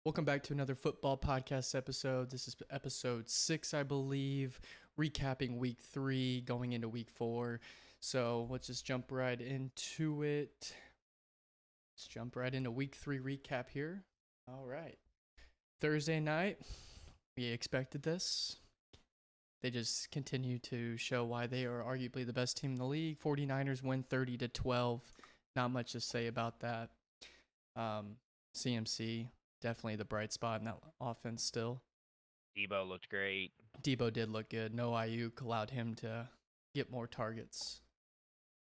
Welcome back to another football podcast episode. This is episode 6, I believe, recapping week 3, going into week 4. So let's just jump right into it. Let's jump right into week 3 recap here. All right. Thursday night, we expected this. They just continue to show why they are arguably the best team in the league. 49ers win 30-12. Not much to say about that. CMC. Definitely the bright spot in that offense still. Debo looked great. Debo did look good. No Ayuk allowed him to get more targets.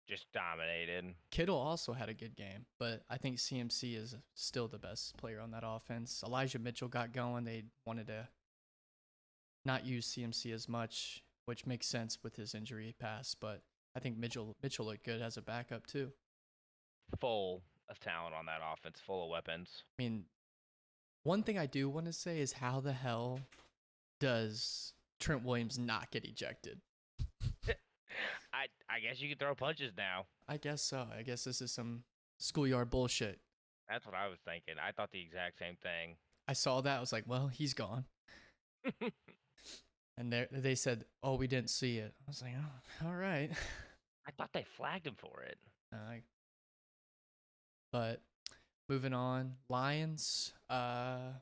Just dominated. Kittle also had a good game, but I think CMC is still the best player on that offense. Elijah Mitchell got going. They wanted to not use CMC as much, which makes sense with his injury past, but I think Mitchell looked good as a backup too. Full of talent on that offense, full of weapons. I mean, one thing I do want to say is how the hell does Trent Williams not get ejected? I guess you could throw punches now. I guess so. I guess this is some schoolyard bullshit. That's what I was thinking. I thought the exact same thing. I saw that. I was like, well, he's gone. And they said, oh, we didn't see it. I was like, oh, all right. I thought they flagged him for it. But moving on, Lions, 20-6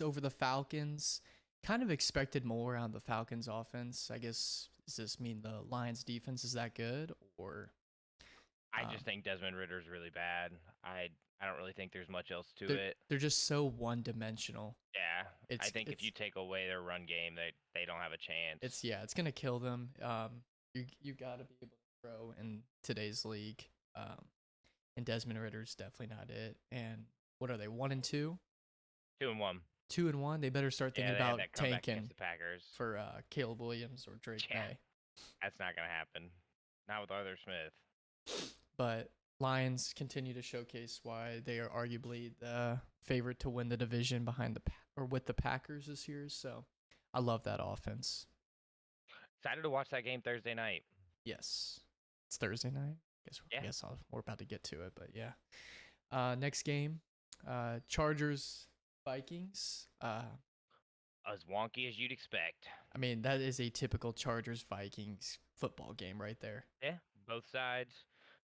over the Falcons. Kind of expected more out of the Falcons offense. I guess, does this mean the Lions defense is that good, or? I just think Desmond Ritter's really bad. I don't really think there's much else to it. They're just so one-dimensional. Yeah, I think if you take away their run game, they don't have a chance. It's gonna kill them. You gotta be able to throw in today's league. And Desmond Ritter's definitely not it. And what are they, 1-2? 2-1. 2-1. They better start thinking about tanking the Packers for Caleb Williams or Drake May. That's not gonna happen. Not with Arthur Smith. But Lions continue to showcase why they are arguably the favorite to win the division behind with the Packers this year. So I love that offense. Excited to watch that game Thursday night. Yes, it's Thursday night. I guess we're about to get to it, but yeah. Next game, Chargers Vikings. As wonky as you'd expect. I mean, that is a typical Chargers Vikings football game right there. Yeah, both sides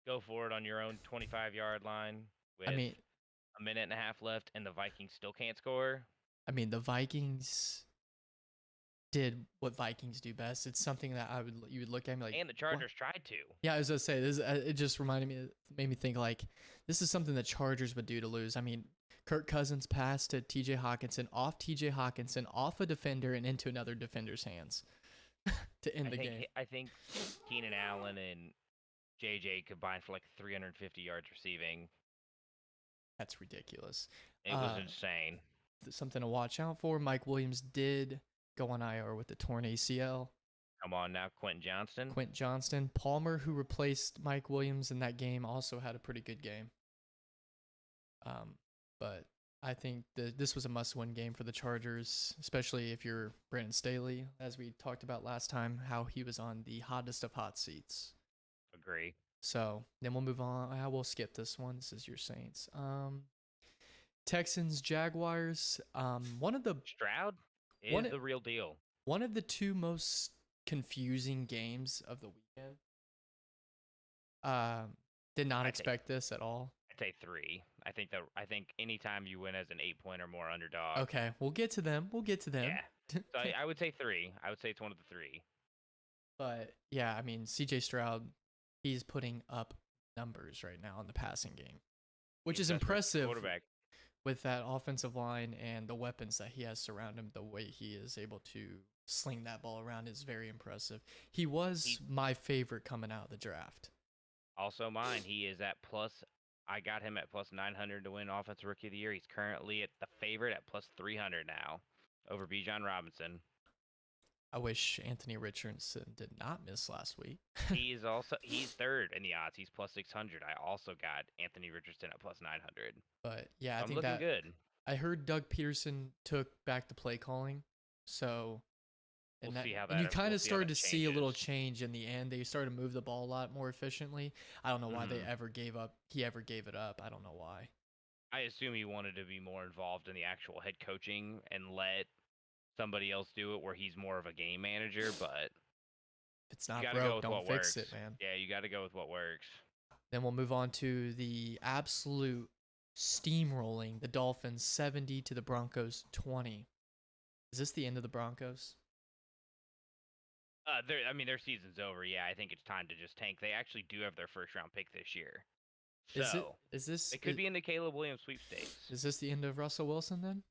go for it on your own 25-yard line with a minute and a half left, and the Vikings still can't score. I mean, the Vikings did what Vikings do best. It's something that you would look at me like, and the Chargers tried to. Yeah, I was gonna say this. It just made me think like this is something the Chargers would do to lose. I mean, Kirk Cousins passed to T.J. Hawkinson, off a defender and into another defender's hands to end the game. I think Keenan Allen and J.J. combined for like 350 yards receiving. That's ridiculous. It was insane. Something to watch out for. Mike Williams did go on IR with the torn ACL. Come on now, Quentin Johnston. Palmer, who replaced Mike Williams in that game, also had a pretty good game. But I think this was a must-win game for the Chargers, especially if you're Brandon Staley, as we talked about last time, how he was on the hottest of hot seats. Agree. So then we'll move on. I will skip this one. This is your Saints. Texans, Jaguars. One of the Stroud is the real deal. One of the two most confusing games of the weekend. Did not expect this at all. I'd say 3. I think anytime you win as an 8-point or more underdog. Okay, we'll get to them. Yeah. So I would say 3. I would say it's one of the 3. But yeah, I mean, CJ Stroud, he's putting up numbers right now in the passing game, which is impressive with that offensive line and the weapons that he has surrounded him. The way he is able to sling that ball around is very impressive. He was my favorite coming out of the draft. Also mine. He is at plus. I got him at plus 900 to win Offensive Rookie of the Year. He's currently at the favorite at plus 300 now over Bijan Robinson. I wish Anthony Richardson did not miss last week. He's third in the odds. He's plus 600. I also got Anthony Richardson at plus 900. But yeah, I think looking good. I heard Doug Peterson took back the play calling, so we'll see how that. And you kind of started to see a little change in the end. They started to move the ball a lot more efficiently. I don't know why they ever gave up. He ever gave it up. I don't know why. assume he wanted to be more involved in the actual head coaching and let somebody else do it where he's more of a game manager, but If it's you not got to go broke, with don't what fix works. it, man. Yeah, you got to go with what works. Then we'll move on to the absolute steamrolling the Dolphins 70 to the Broncos 20. Is this the end of the Broncos? Their season's over. Yeah, I think it's time to just tank. They actually do have their first round pick this year, Is it so is this it could be in the Caleb Williams sweepstakes. is this the end of Russell Wilson then?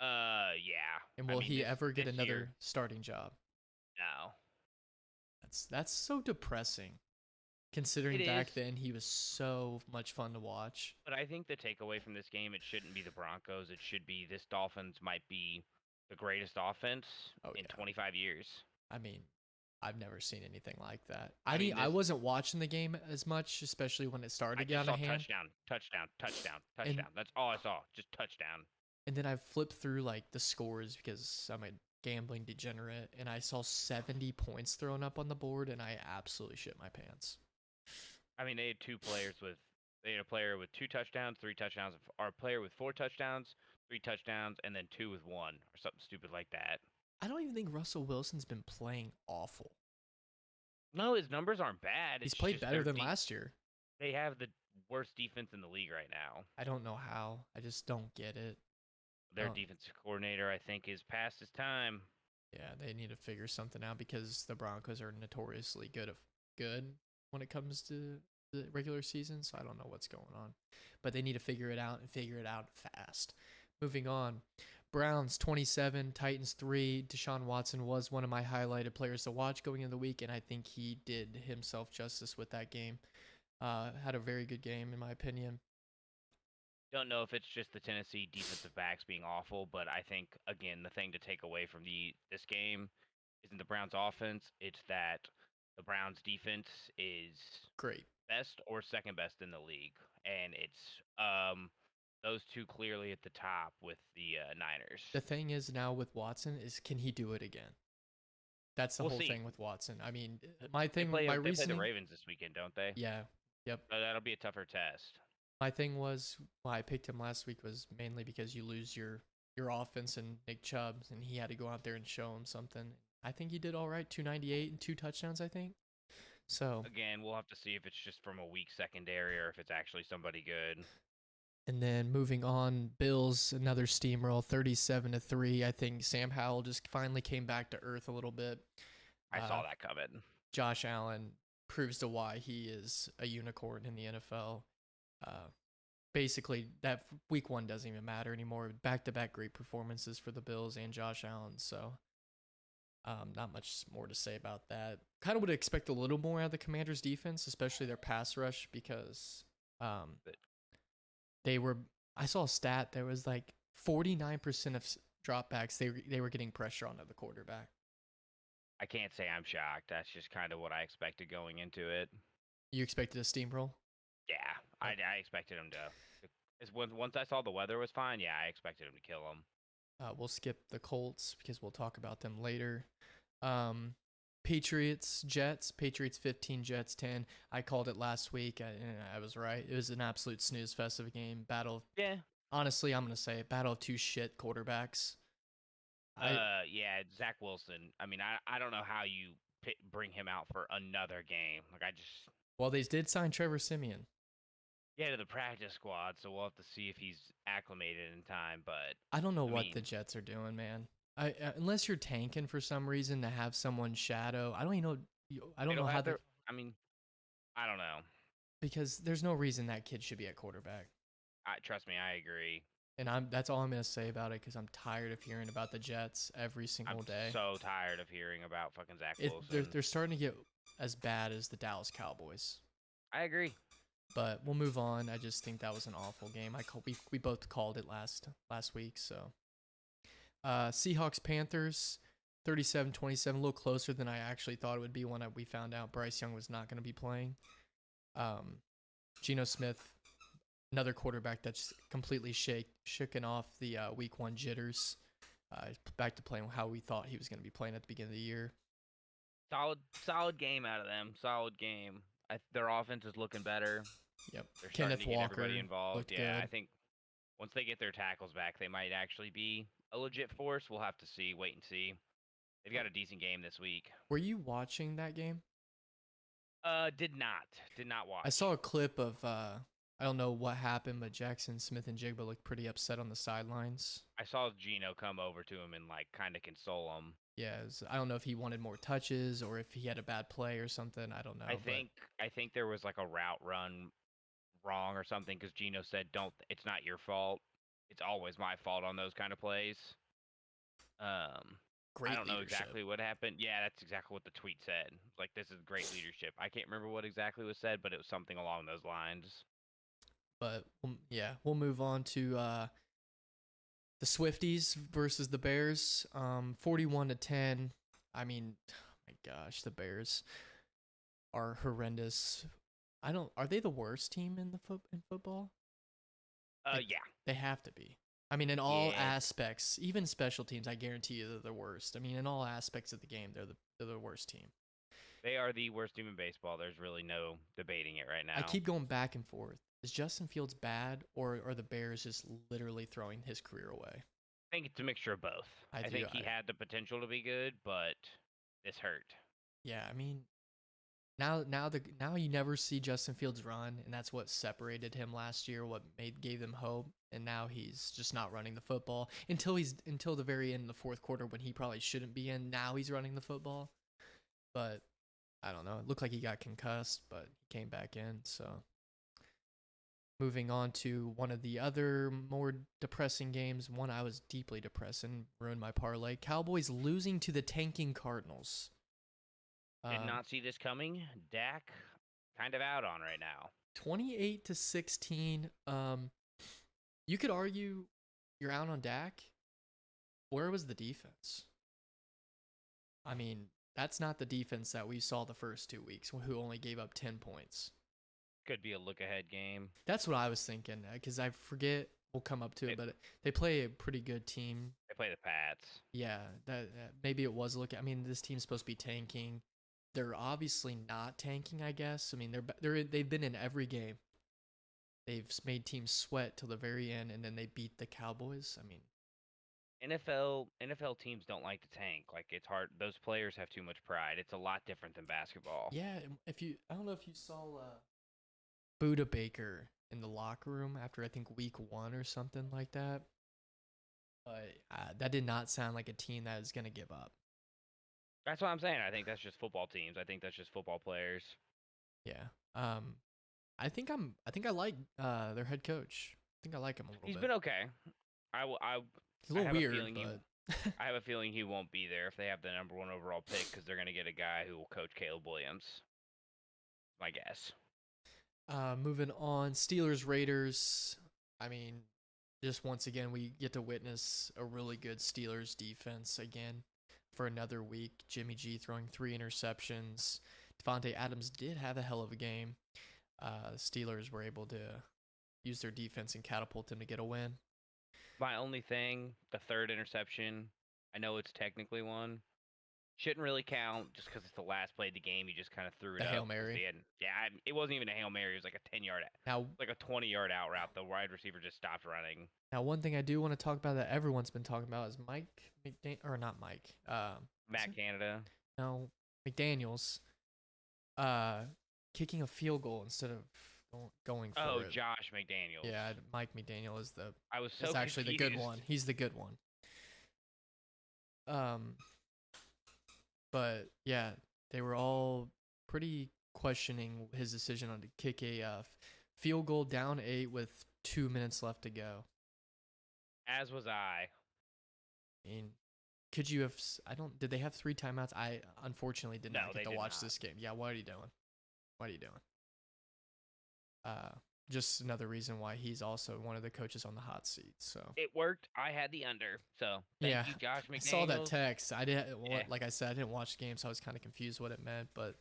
Yeah. And I will mean, he ever get this another year, starting job? no. That's so depressing. It Considering is, back then he was so much fun to watch. but I think the takeaway from this game, it shouldn't be the Broncos. It should be this Dolphins might be the greatest offense Oh in yeah. 25 years. I mean, I've never seen anything like that. I mean, I this. wasn't watching the game as much, especially when it started I to get just out saw of hand. touchdown, touchdown, touchdown, And touchdown. That's all I saw. Just touchdown. and then I flipped through like the scores because I'm a gambling degenerate, and I saw 70 points thrown up on the board, and I absolutely shit my pants. I mean, they had a player with 2 touchdowns, 3 touchdowns, or a player with 4 touchdowns, 3 touchdowns, and then 2 with 1, or something stupid like that. I don't even think Russell Wilson's been playing awful. No, his numbers aren't bad. He's It's played just better than last year. they have the worst defense in the league right now. I don't know how. I just don't get it. Their defensive coordinator, I think, is past his time. Yeah, they need to figure something out because the Broncos are notoriously good when it comes to the regular season. So I don't know what's going on, but they need to figure it out and figure it out fast. Moving on, Browns 27, Titans 3. Deshaun Watson was one of my highlighted players to watch going into the week, and I think he did himself justice with that game. Had a very good game in my opinion. Don't know if it's just the Tennessee defensive backs being awful, but I think again the thing to take away from this game isn't the Browns offense, it's that the Browns defense is Great. best or second best in the league, and it's those two clearly at the top with the Niners. The thing is now with Watson is can he do it again? That's the We'll whole see. thing with Watson. I mean, They my thing, play, my they play reasoning. the Ravens this weekend, don't they? Yeah. Yep. So that'll be a tougher test. My thing was why I picked him last week was mainly because you lose your offense and Nick Chubb, and he had to go out there and show him something. I think he did all right, 298 and 2 touchdowns, I think. So Again, we'll have to see if it's just from a weak secondary or if it's actually somebody good. and then moving on, Bills another steamroll, 37-3. I think Sam Howell just finally came back to earth a little bit. I saw that coming. Josh Allen proves to why he is a unicorn in the NFL. Basically, that week 1 doesn't even matter anymore. Back-to-back great performances for the Bills and Josh Allen. So, not much more to say about that. Kind of would expect a little more out of the Commanders' defense, especially their pass rush, because they were. I saw a stat. There was like 49% of dropbacks. They were getting pressure onto the quarterback. I can't say I'm shocked. That's just kind of what I expected going into it. You expected a steamroll? Yeah, I expected him to. Once I saw the weather was fine, yeah, I expected him to kill him. We'll skip the Colts because we'll talk about them later. Patriots, Jets. Patriots 15, Jets 10. I called it last week. I was right. It was an absolute snooze fest of a game. Yeah. Honestly, I'm going to say it. Battle of 2 shit quarterbacks. Yeah, Zach Wilson. I mean, I don't know how you bring him out for another game. Well, they did sign Trevor Siemian. Yeah, to the practice squad, so we'll have to see if he's acclimated in time. But I don't know what the Jets are doing, man. Unless you're tanking for some reason to have someone shadow. I don't even know. I don't know how they. I mean, I don't know. Because there's no reason that kid should be at quarterback. Trust me, I agree. And that's all I'm going to say about it because I'm tired of hearing about the Jets every single day. I'm so tired of hearing about fucking Zach Wilson. They're starting to get as bad as the Dallas Cowboys. I agree. But we'll move on. I just think that was an awful game. We both called it last week. So Seahawks Panthers 37-27, a little closer than I actually thought it would be when we found out Bryce Young was not going to be playing. Geno Smith, another quarterback that's completely shaken off the week 1 jitters. Back to playing how we thought he was going to be playing at the beginning of the year. Solid game out of them. Solid game. Their offense is looking better. Yep. They're Kenneth starting to get Walker everybody involved. Yeah, good. I think once they get their tackles back, they might actually be a legit force. We'll have to see, wait and see. They've got a decent game this week. Were you watching that game? Did not watch. I saw a clip of I don't know what happened, but Jackson Smith and Jigba looked pretty upset on the sidelines. I saw Gino come over to him and like kind of console him. Yeah, I don't know if he wanted more touches or if he had a bad play or something. I don't know. I think there was like a route run wrong or something because Gino said, "Don't. It's not your fault. It's always my fault on those kind of plays." Great I don't know leadership. exactly what happened. Yeah, that's exactly what the tweet said. It's like, this is great leadership. I can't remember what exactly was said, but it was something along those lines. But yeah, we'll move on to the Swifties versus the Bears. 41-10. I mean, oh my gosh, the Bears are horrendous. Are they the worst team in football? Yeah. They have to be. I mean, in all Yeah. aspects, even special teams, I guarantee you they're the worst. I mean, in all aspects of the game, they're the worst team. They are the worst team in baseball. There's really no debating it right now. I keep going back and forth. Is Justin Fields bad, or are the Bears just literally throwing his career away? I think it's a mixture of both. I think he had the potential to be good, but this hurt. Yeah, I mean, now you never see Justin Fields run, and that's what separated him last year. What gave them hope, and now he's just not running the football until the very end of the fourth quarter when he probably shouldn't be in. Now he's running the football, but I don't know. It looked like he got concussed, but he came back in. So moving on to one of the other more depressing games, one I was deeply depressed and ruined my parlay. Cowboys losing to the tanking Cardinals. Did not see this coming. Dak kind of out on right now. 28-16. You could argue you're out on Dak. Where was the defense? I mean, that's not the defense that we saw the first 2 weeks, who only gave up 10 points. Could be a look-ahead game. That's what I was thinking, because I forget. We'll come up to it, but they play a pretty good team. They play the Pats. Yeah, that maybe it was a look. I mean, this team's supposed to be tanking. They're obviously not tanking, I guess. I mean, they've been in every game. They've made teams sweat till the very end, and then they beat the Cowboys. I mean, NFL teams don't like to tank. Like, it's hard. Those players have too much pride. It's a lot different than basketball. Yeah, I don't know if you saw Buda Baker in the locker room after I think week 1 or something like that. But that did not sound like a team that is going to give up. That's what I'm saying. I think that's just football teams. I think that's just football players. Yeah. I think I like their head coach. I think I like him a little bit. He's been okay. He's a little weird, but I have a feeling he won't be there if they have the number 1 overall pick because they're going to get a guy who will coach Caleb Williams. My guess. Moving on, Steelers Raiders. I mean, just once again we get to witness a really good Steelers defense again for another week. Jimmy G throwing 3 interceptions. Devontae Adams did have a hell of a game. Steelers were able to use their defense and catapult them to get a win. My only thing, the 3rd interception, I know it's technically one. Shouldn't really count just because it's the last play of the game. You just kind of threw it The up. Hail Mary. It wasn't even a Hail Mary. It was like a 10-yard, like a 20-yard out route. The wide receiver just stopped running. Now, one thing I do want to talk about that everyone's been talking about is Matt Canada. No, McDaniels kicking a field goal instead of going for it. Oh, Josh McDaniels. Yeah, Mike McDaniel is actually the good one. He's the good one. But yeah, they were all pretty questioning his decision on to kick a field goal down 8 with 2 minutes left to go. As was I. I mean, could you have? Did they have 3 timeouts? I unfortunately did not get to watch this game. Yeah, what are you doing? Just another reason why he's also one of the coaches on the hot seat. So it worked. I had the under. So thank you, Josh McDaniels. I saw that text. I didn't. Like I said, I didn't watch the game, so I was kind of confused what it meant. But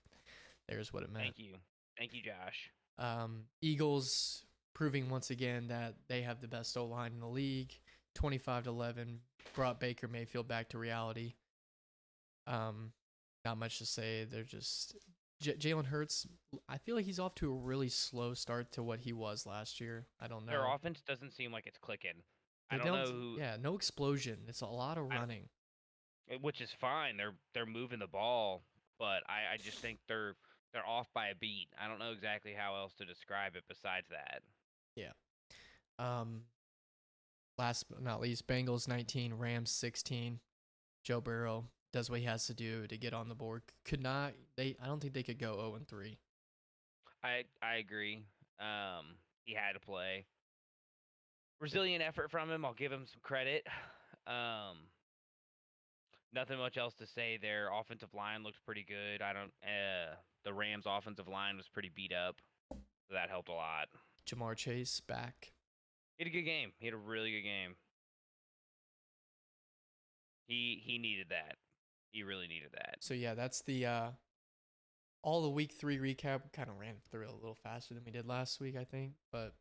there's what it meant. Thank you, Josh. Eagles proving once again that they have the best O-line in the league. 25-11 brought Baker Mayfield back to reality. Not much to say. They're just Jalen Hurts, I feel like he's off to a really slow start to what he was last year. I don't Their know. offense doesn't seem like it's clicking. I They don't don't. know who, Yeah, no explosion. It's a lot of I, running. which is fine. They're moving the ball, but I just think they're off by a beat. I don't know exactly how else to describe it besides that. Yeah. Um. Last but not least, Bengals 19, Rams 16. Joe Burrow does what he has to do to get on the board. Could not. They. I don't think they could go 0-3. I agree. He had to play. Resilient effort from him. I'll give him some credit. Um, Nothing much else to say. Their offensive line looked pretty good. I don't. The Rams' offensive line was pretty beat up, so that helped a lot. Jamar Chase back. He had a good game. He had a really good game. He needed that. He really needed that. So yeah, that's the all the week 3 recap. Kind of ran through it a little faster than we did last week, I think. But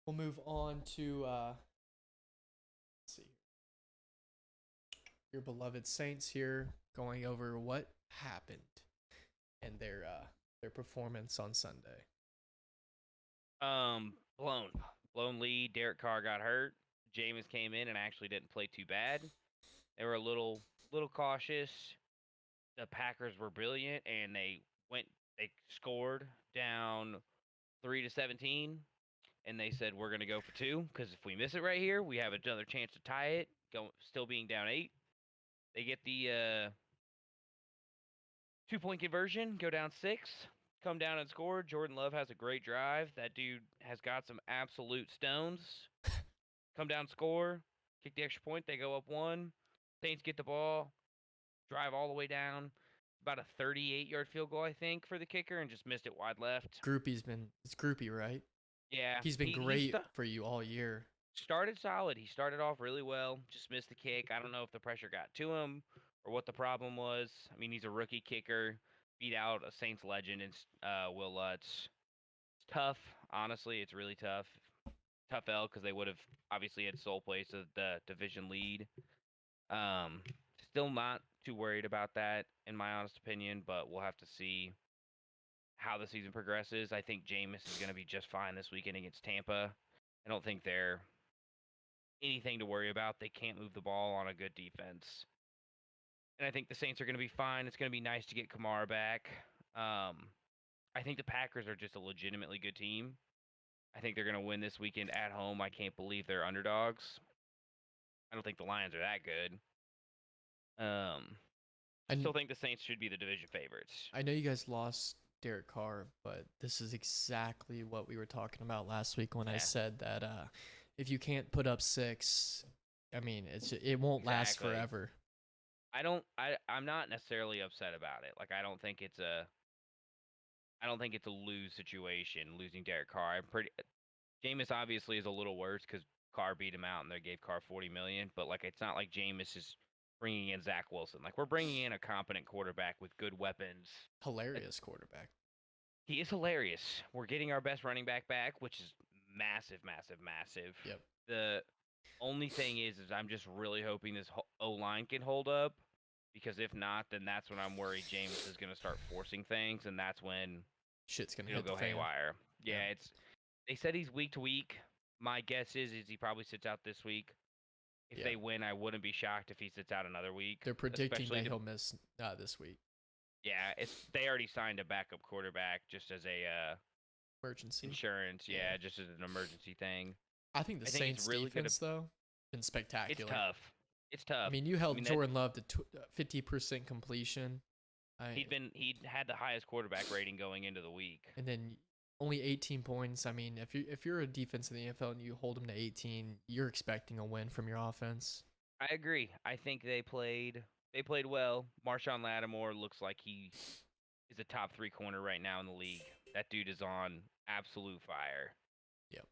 we'll move on to let's see, your beloved Saints here, going over what happened and their performance on Sunday. Blown lead. Derek Carr got hurt. Jameis came in and actually didn't play too bad. They were a little cautious. The Packers were brilliant, and they scored down 3-17, and they said we're gonna go for 2 because if we miss it right here, we have another chance to tie it. Still being down 8, they get the 2-point conversion, go down 6, come down and score. Jordan Love has a great drive. That dude has got some absolute stones. Come down, score, kick the extra point. They go up 1. Saints get the ball, drive all the way down. About a 38-yard field goal, I think, for the kicker, and just missed it wide left. It's Groupie, right? Yeah, He's been great for you all year. Started solid. He started off really well. Just missed the kick. I don't know if the pressure got to him or what the problem was. I mean, he's a rookie kicker. Beat out a Saints legend in Will Lutz. It's tough, honestly. It's really tough. Tough L because they would have obviously had sole place of the division lead. Still not too worried about that, in my honest opinion, but we'll have to see how the season progresses. I think Jameis is going to be just fine this weekend against Tampa. I don't think they're anything to worry about. They can't move the ball on a good defense. And I think the Saints are going to be fine. It's going to be nice to get Kamara back. I think the Packers are just a legitimately good team. I think they're going to win this weekend at home. I can't believe they're underdogs. I don't think the Lions are that good. I still think the Saints should be the division favorites. I know you guys lost Derek Carr, but this is exactly what we were talking about last week when I said that if you can't put up 6, I mean, it won't last forever. I'm not necessarily upset about it. Like I don't think it's a lose situation losing Derek Carr. Jameis obviously is a little worse because Carr beat him out and they gave Carr $40 million. But like it's not like Jameis is bringing in Zach Wilson. Like we're bringing in a competent quarterback with good weapons. Hilarious quarterback. He is hilarious. We're getting our best running back back, which is massive, massive, massive. Yep. The only thing is I'm just really hoping this O-line can hold up, because if not, then that's when I'm worried Jameis is going to start forcing things, and that's when shit's going to go haywire. Yeah, they said he's week to week. My guess is he probably sits out this week. If they win, I wouldn't be shocked if he sits out another week. They're predicting that he'll miss this week. Yeah, they already signed a backup quarterback just as a emergency insurance. Yeah, just as an emergency thing. I think the Saints really defense though been spectacular. It's tough. I mean, you held Jordan Love to 50% completion. He'd had the highest quarterback rating going into the week, and then only 18 points. I mean, if you're a defense in the NFL and you hold them to 18, you're expecting a win from your offense. I agree. I think they played well. Marshawn Lattimore looks like he is a top 3 corner right now in the league. That dude is on absolute fire. Yep.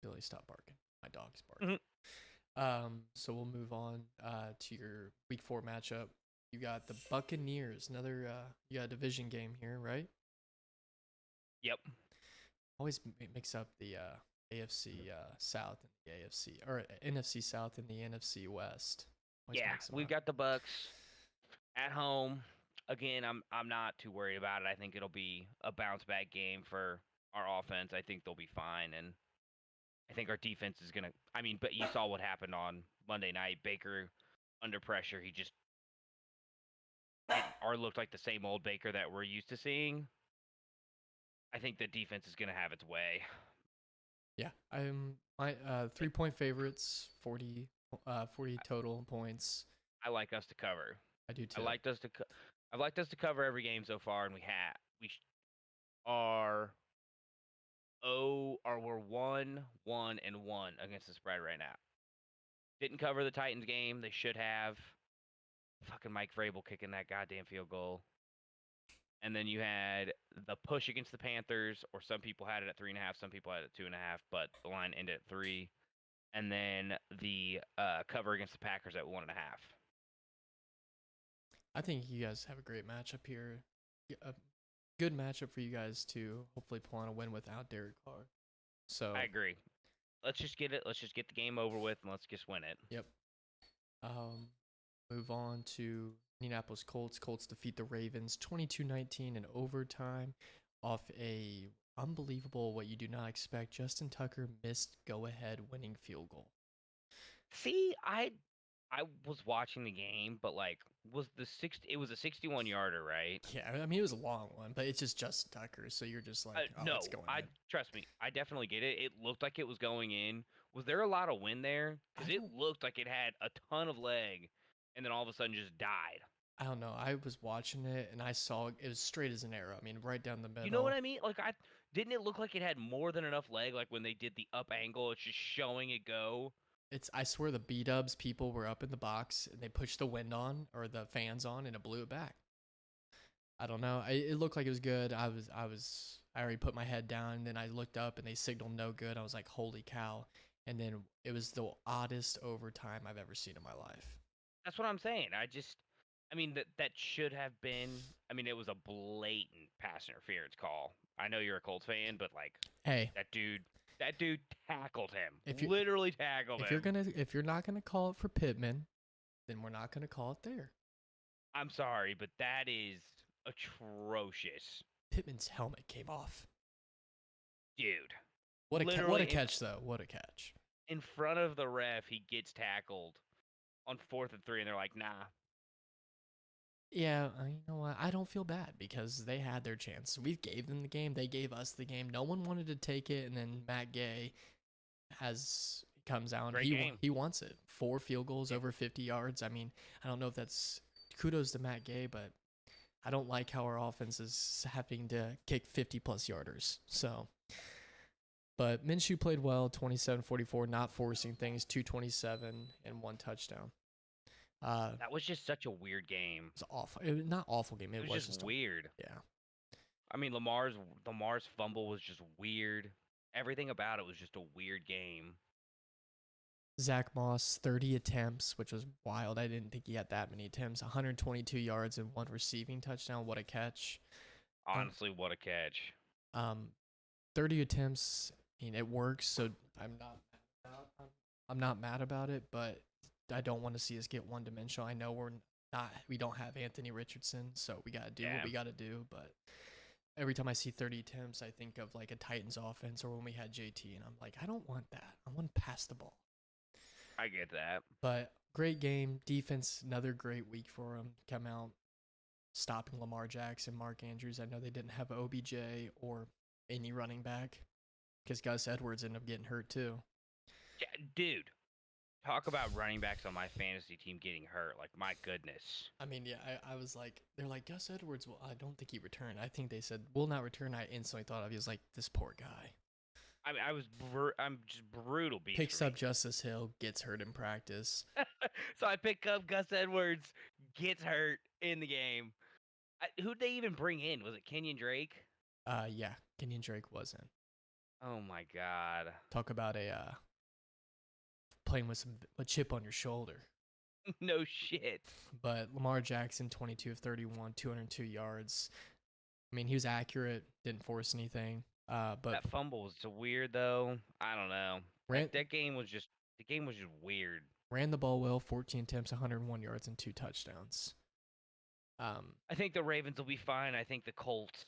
Billy, stop barking. My dog's barking. So we'll move on to your week 4 matchup. You got the Buccaneers. Another you got a division game here, right? Yep. Always mix up the AFC South and the AFC, or NFC South and the NFC West. We've got the Bucs At home, again, I'm not too worried about it. I think it'll be a bounce back game for our offense. I think they'll be fine, and I think our defense is gonna. I mean, but you saw what happened on Monday night. Baker under pressure, he just didn't or looked like the same old Baker that we're used to seeing. I think the defense is gonna have its way. Yeah, I'm my 3-point favorites, 40 total points. I like us to cover. I do I too. liked us to. I've liked us to cover every game so far, and are we're 1-1-1 against the spread right now. Didn't cover the Titans game. They should have. Fucking Mike Vrabel kicking that goddamn field goal. And then you had the push against the Panthers, or some people had it at 3.5, some people had it at 2.5, but the line ended at 3. And then the cover against the Packers at 1.5. I think you guys have a great matchup here. A good matchup for you guys to hopefully pull on a win without Derek Carr. So I agree. Let's just get it. Let's just get the game over with, and let's just win it. Yep. Move on to Indianapolis Colts. Colts defeat the Ravens 22-19 in overtime off a unbelievable, what you do not expect, Justin Tucker missed go-ahead winning field goal. See, I was watching the game, but like it was a 61-yarder, right? Yeah, I mean it was a long one, but it's just Justin Tucker, so you're just like, oh, No, it's going I in. trust me, I definitely get it. It looked like it was going in. Was there a lot of wind there? Because it looked like it had a ton of leg, and then all of a sudden just died. I don't know. I was watching it and I saw it was straight as an arrow. I mean, right down the middle. You know what I mean? Like I didn't it look like it had more than enough leg? Like when they did the up angle, it's just showing it go. I swear the B-dubs people were up in the box and they pushed the wind on or the fans on and it blew it back. I don't know. It looked like it was good. I already put my head down and then I looked up and they signaled no good. I was like, holy cow. And then it was the oddest overtime I've ever seen in my life. That's what I'm saying. I mean that should have been. I mean, it was a blatant pass interference call. I know you're a Colts fan, but like, hey, that dude tackled him. If you Literally tackled him. If you're not gonna call it for Pittman, then we're not gonna call it there. I'm sorry, but that is atrocious. Pittman's helmet came off. Dude. What a catch though. What a catch. In front of the ref, he gets tackled on 4th and 3, and they're like, nah. Yeah, you know what? I don't feel bad because they had their chance. We gave them the game. They gave us the game. No one wanted to take it, and then Matt Gay comes out. He wants it. 4 field goals over 50 yards. I mean, I don't know if that's kudos to Matt Gay, but I don't like how our offense is having to kick 50-plus yarders. So, but Minshew played well, 27-44, not forcing things, 227 and 1 touchdown. That was just such a weird game. It's awful. Not awful game. It was just weird. Yeah. I mean, Lamar's fumble was just weird. Everything about it was just a weird game. Zach Moss, 30 attempts, which was wild. I didn't think he had that many attempts. 122 yards and 1 receiving touchdown. What a catch. Honestly, what a catch. 30 attempts. I mean, it works, so I'm not mad about it, but I don't want to see us get one-dimensional. I know we don't have Anthony Richardson, so we got to do what we got to do, but every time I see 30 attempts, I think of like a Titans offense or when we had JT, and I'm like, I don't want that. I want to pass the ball. I get that. But great game. Defense, another great week for them. Come out stopping Lamar Jackson, Mark Andrews. I know they didn't have OBJ or any running back because Gus Edwards ended up getting hurt too. Yeah, dude. Talk about running backs on my fantasy team getting hurt. Like, my goodness. I mean, yeah, I was like, they're like, Gus Edwards, well, I don't think he returned. I think they said, will not return. I instantly thought of, he was like, this poor guy. I mean, I'm just brutal beast. Picks up Justice Hill, gets hurt in practice. So I pick up Gus Edwards, gets hurt in the game. Who'd they even bring in? Was it Kenyon Drake? Yeah, Kenyon Drake was in. Oh, my God. Talk about playing with a chip on your shoulder. No shit. But Lamar Jackson, 22 of 31, 202 yards. I mean, he was accurate, didn't force anything. But that fumble was so weird, though. I don't know. That game was just weird. Ran the ball well, 14 attempts, 101 yards, and 2 touchdowns. I think the Ravens will be fine. I think the Colts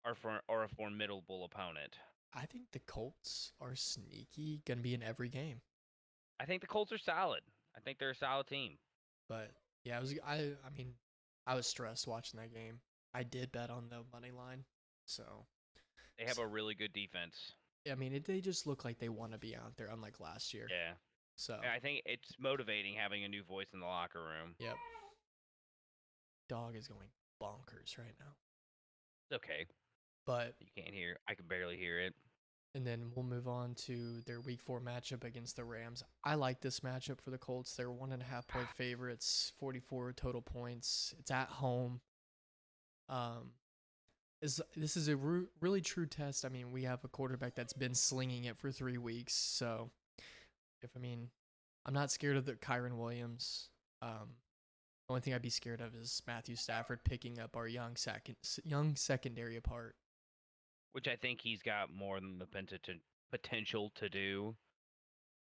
are a formidable opponent. I think the Colts are sneaky, gonna be in every game. I think the Colts are solid. I think they're a solid team. But yeah, I mean, I was stressed watching that game. I did bet on the money line, so They have a really good defense. I mean, they just look like they want to be out there, unlike last year. Yeah. So And I think it's motivating having a new voice in the locker room. yep, dog is going bonkers right now. It's okay. But You can't hear. I can barely hear it. and then we'll move on to their Week 4 matchup against the Rams. I like this matchup for the Colts. They're 1.5-point favorites, 44 total points. It's at home. This is a really true test. I mean, we have a quarterback that's been slinging it for 3 weeks. So, I'm not scared of the Kyron Williams. The only thing I'd be scared of is Matthew Stafford picking up our young secondary apart. Which I think he's got more than the potential to do.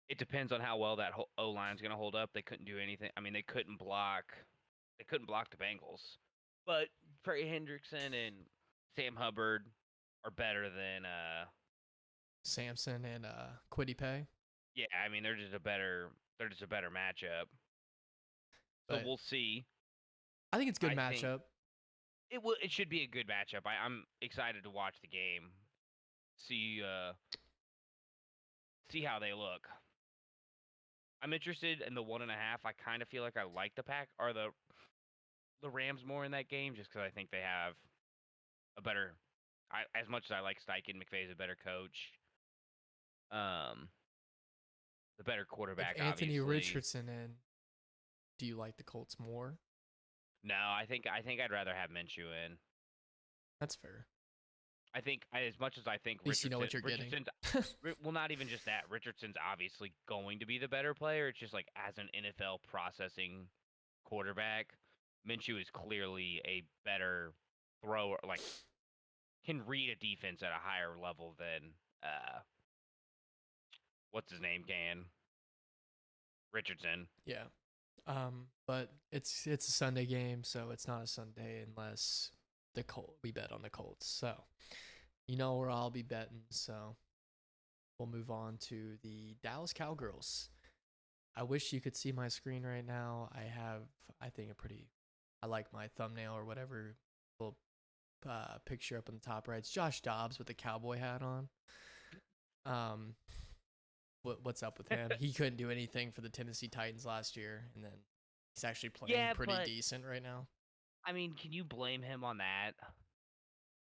It depends on how well that O line's going to hold up. They couldn't do anything. I mean, they couldn't block. They couldn't block the Bengals. But Trey Hendrickson and Sam Hubbard are better than Samson and Quiddy Pay. Yeah, I mean they're just a better matchup. So we'll see. I think it's a good matchup. It should be a good matchup. I'm excited to watch the game. See how they look. I'm interested in the 1.5. I kind of feel like I like the the Rams more in that game just because I think they have a better. As much as I like Steichen, McVay's a better coach. The better quarterback. If Anthony obviously. Richardson in, do you like the Colts more? No, I think I'd rather have Minshew in. That's fair. I think as much as I think at least you know what you're getting. Well, not even just that. Richardson's obviously going to be the better player. It's just like as an NFL processing quarterback, Minshew is clearly a better thrower. Like can read a defense at a higher level than what's his name can. Richardson. Yeah. But it's a Sunday game, so it's not a Sunday unless we bet on the Colts. So you know where I'll be betting. So we'll move on to the Dallas Cowgirls. I wish you could see my screen right now. I think I like my thumbnail or whatever little picture up on the top right. It's Josh Dobbs with the cowboy hat on. What's up with him? He couldn't do anything for the Tennessee Titans last year, and then he's actually playing pretty decent right now. I mean, can you blame him on that?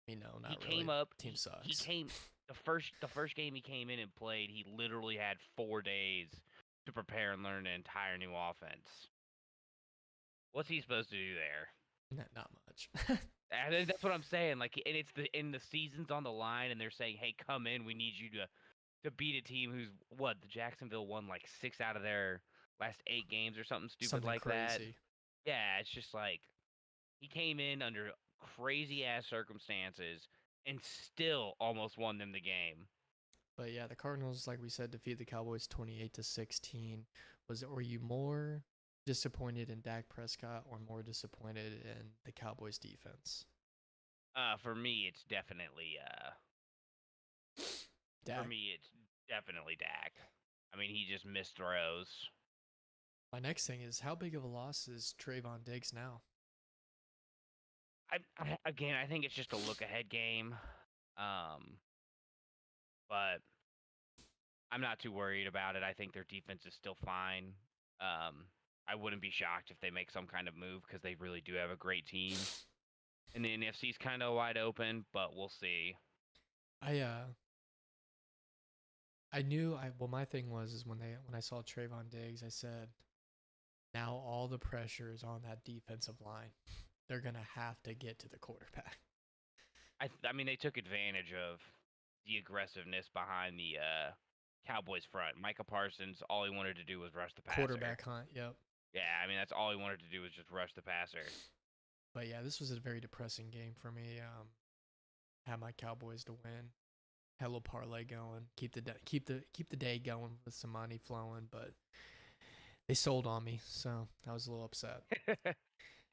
No, not really. Came up. Team sucks. He came the first game he came in and played. He literally had 4 days to prepare and learn an entire new offense. What's he supposed to do there? Not much. And that's what I'm saying. Like, and it's the season's on the line, and they're saying, "Hey, come in. We need you to beat a team who's the Jacksonville won like 6 out of their last 8 games or something stupid like crazy. That." Yeah, it's just like he came in under crazy ass circumstances and still almost won them the game. But yeah, the Cardinals, like we said, defeated the Cowboys 28-16. Were you more disappointed in Dak Prescott or more disappointed in the Cowboys defense? For me, it's definitely Dak. For me, it's definitely Dak. I mean, he just missed throws. My next thing is, how big of a loss is Trayvon Diggs now? I think it's just a look-ahead game. But I'm not too worried about it. I think their defense is still fine. I wouldn't be shocked if they make some kind of move because they really do have a great team. And the NFC's kind of wide open, but we'll see. My thing is when I saw Trayvon Diggs, I said, now all the pressure is on that defensive line. They're gonna have to get to the quarterback. I mean, they took advantage of the aggressiveness behind the Cowboys front. Micah Parsons, all he wanted to do was rush the passer. Quarterback hunt, yep. Yeah, I mean, that's all he wanted to do was just rush the passer. But yeah, this was a very depressing game for me. Had my Cowboys to win. Had a little parlay going. Keep the day going with some money flowing, but they sold on me, so I was a little upset.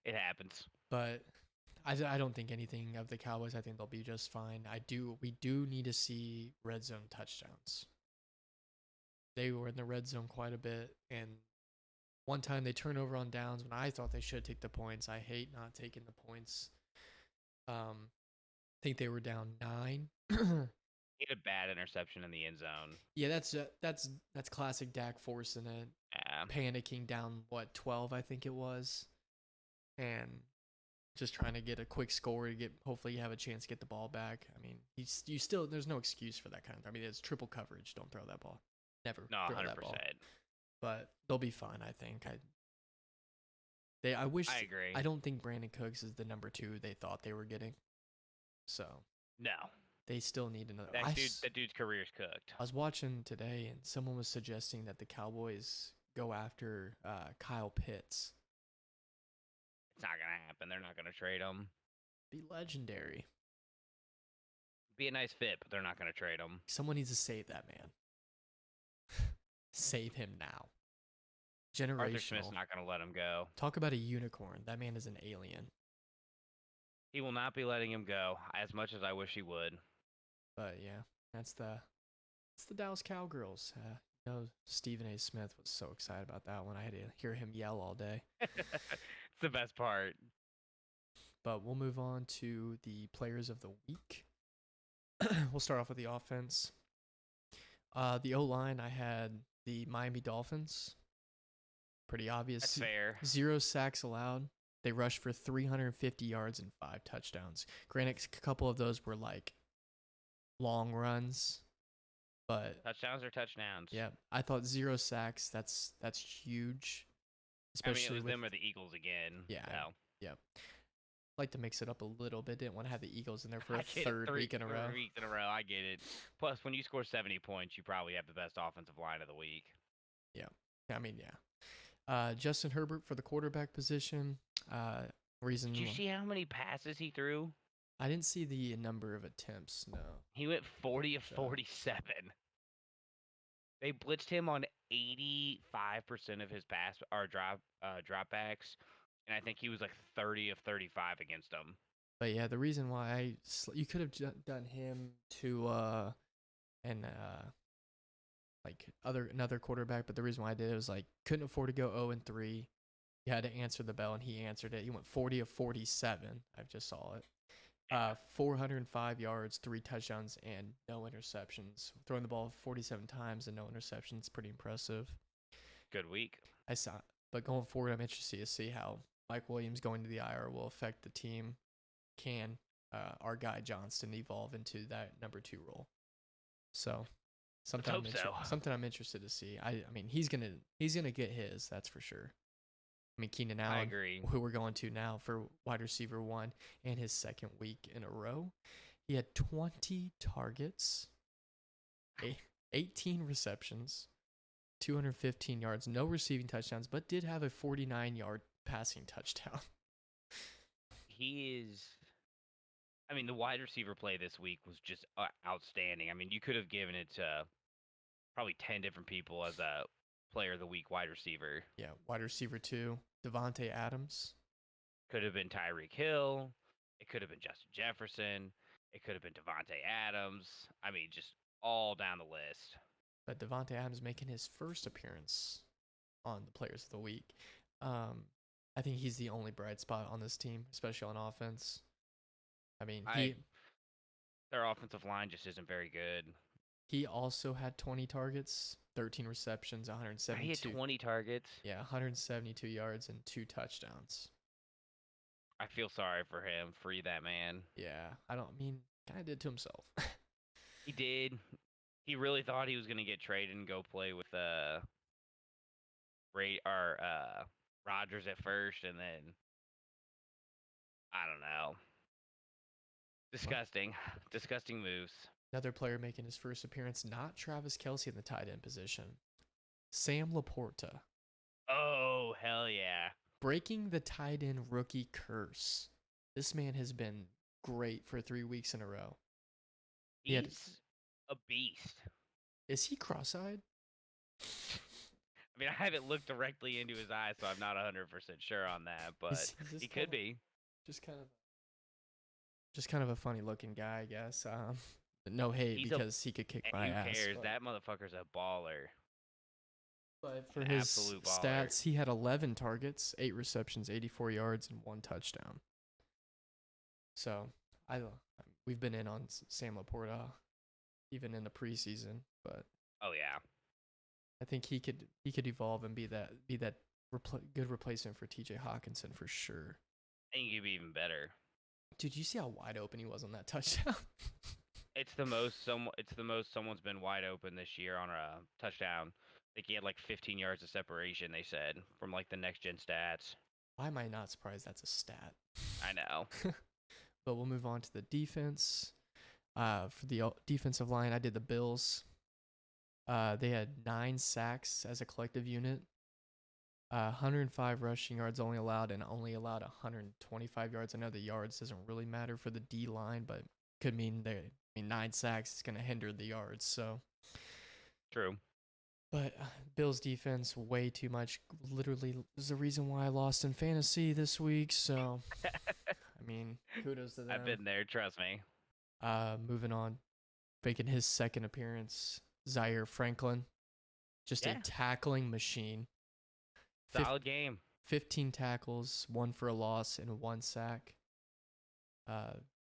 It happens. But I don't think anything of the Cowboys. I think they'll be just fine. We do need to see red zone touchdowns. They were in the red zone quite a bit, and one time they turn over on downs when I thought they should take the points. I hate not taking the points. I think they were down 9. He had a bad interception in the end zone. Yeah, that's classic Dak forcing it, panicking down 12 I think it was, and just trying to get a quick score to get hopefully you have a chance to get the ball back. I mean, you still there's no excuse for that kind of. I mean, it's triple coverage. Don't throw that ball. Never No, throw 100%. that ball. But they'll be fine, I think. I wish. I agree. I don't think Brandon Cooks is the number 2 they thought they were getting. So no, they still need another. That dude's career's cooked. I was watching today, and someone was suggesting that the Cowboys go after Kyle Pitts. It's not gonna happen. They're not gonna trade him. Be legendary. Be a nice fit, but they're not gonna trade him. Someone needs to save that man. Save him now. Generational. Arthur Smith's not gonna let him go. Talk about a unicorn. That man is an alien. He will not be letting him go, as much as I wish he would. But yeah, it's the Dallas Cowgirls. Stephen A. Smith was so excited about that one. I had to hear him yell all day. It's the best part. But we'll move on to the players of the week. We'll start off with the offense. The O-line, I had the Miami Dolphins. Pretty obvious. That's fair. 0 sacks allowed. They rushed for 350 yards and 5 touchdowns. Granted, a couple of those were like long runs, but touchdowns are touchdowns. Yeah, I thought 0 sacks. That's huge. Especially it was them or the Eagles again. Yeah. So. Yep. Like to mix it up a little bit. Didn't want to have the Eagles in there for a third week in a row. 3 weeks in a row. I get it. Plus, when you score 70 points, you probably have the best offensive line of the week. Yeah. I mean, yeah. Justin Herbert for the quarterback position. Did you see how many passes he threw? I didn't see the number of attempts. No. He went 40 of 47. They blitzed him on 85% of his pass or dropbacks, and I think he was like 30 of 35 against them. But yeah, the reason why you could have done him to another quarterback, but the reason why I did it was like couldn't afford to go 0-3. You had to answer the bell, and he answered it. He went 40 of 47. I just saw it. 405 yards, 3 touchdowns, and no interceptions. Throwing the ball 47 times and no interceptions, pretty impressive. Good week. I saw, but going forward, I'm interested to see how Mike Williams going to the IR will affect the team. Can our guy Johnston evolve into that number 2 role? So something I'm interested to see. I mean, he's gonna get his, that's for sure. I mean, Keenan Allen, I agree. Who we're going to now for wide receiver 1 and his second week in a row. He had 20 targets, 18 receptions, 215 yards, no receiving touchdowns, but did have a 49-yard passing touchdown. He is... I mean, the wide receiver play this week was just outstanding. I mean, you could have given it to probably 10 different people as a player of the week wide receiver. Yeah, wide receiver 2, Devontae Adams. Could have been Tyreek Hill. It could have been Justin Jefferson. It could have been Devontae Adams. I mean, just all down the list. But Devontae Adams making his first appearance on the players of the week. I think he's the only bright spot on this team, especially on offense. I mean, their offensive line just isn't very good. He also had 20 targets, 13 receptions, 172. He had 20 targets. Yeah, 172 yards and 2 touchdowns. I feel sorry for him. Free that man. Yeah, kind of did to himself. He did. He really thought he was going to get traded and go play with Rodgers at first, and then I don't know. Disgusting. Disgusting moves. Another player making his first appearance, not Travis Kelce in the tight end position. Sam Laporta. Oh, hell yeah. Breaking the tight end rookie curse. This man has been great for 3 weeks in a row. He's a beast. Is he cross-eyed? I mean, I haven't looked directly into his eyes, so I'm not 100% sure on that, but He's he just kind could of be. just kind of just kind of a funny looking guy, I guess. No hate He's a because he could kick my Who ass, cares? but That motherfucker's a baller, for an his absolute baller. stats, he had 11 targets, 8 receptions, 84 yards, and 1 touchdown. So I we've been in on Sam Laporta even in the preseason, but Oh yeah, I think he could evolve and be that good replacement for T.J. Hawkinson for sure. I think he'd be even better. Dude, you see how wide open he was on that touchdown? It's the most someone's been wide open this year on a touchdown. I think he had like 15 yards of separation. They said from like the next gen stats. Why am I not surprised that's a stat? I know. But we'll move on to the defense. For the defensive line, I did the Bills. They had 9 sacks as a collective unit. 105 rushing yards only allowed, and only allowed 125 yards. I know the yards doesn't really matter for the D line, but could mean 9 sacks is going to hinder the yards. So, True. but Bills defense way too much. Literally is the reason why I lost in fantasy this week. So, I mean, kudos to I've them. been there. Trust me. Moving on, making his second appearance, Zaire Franklin, just a Yeah. tackling machine. Solid game. 15 tackles, 1 for a loss, and 1 sack.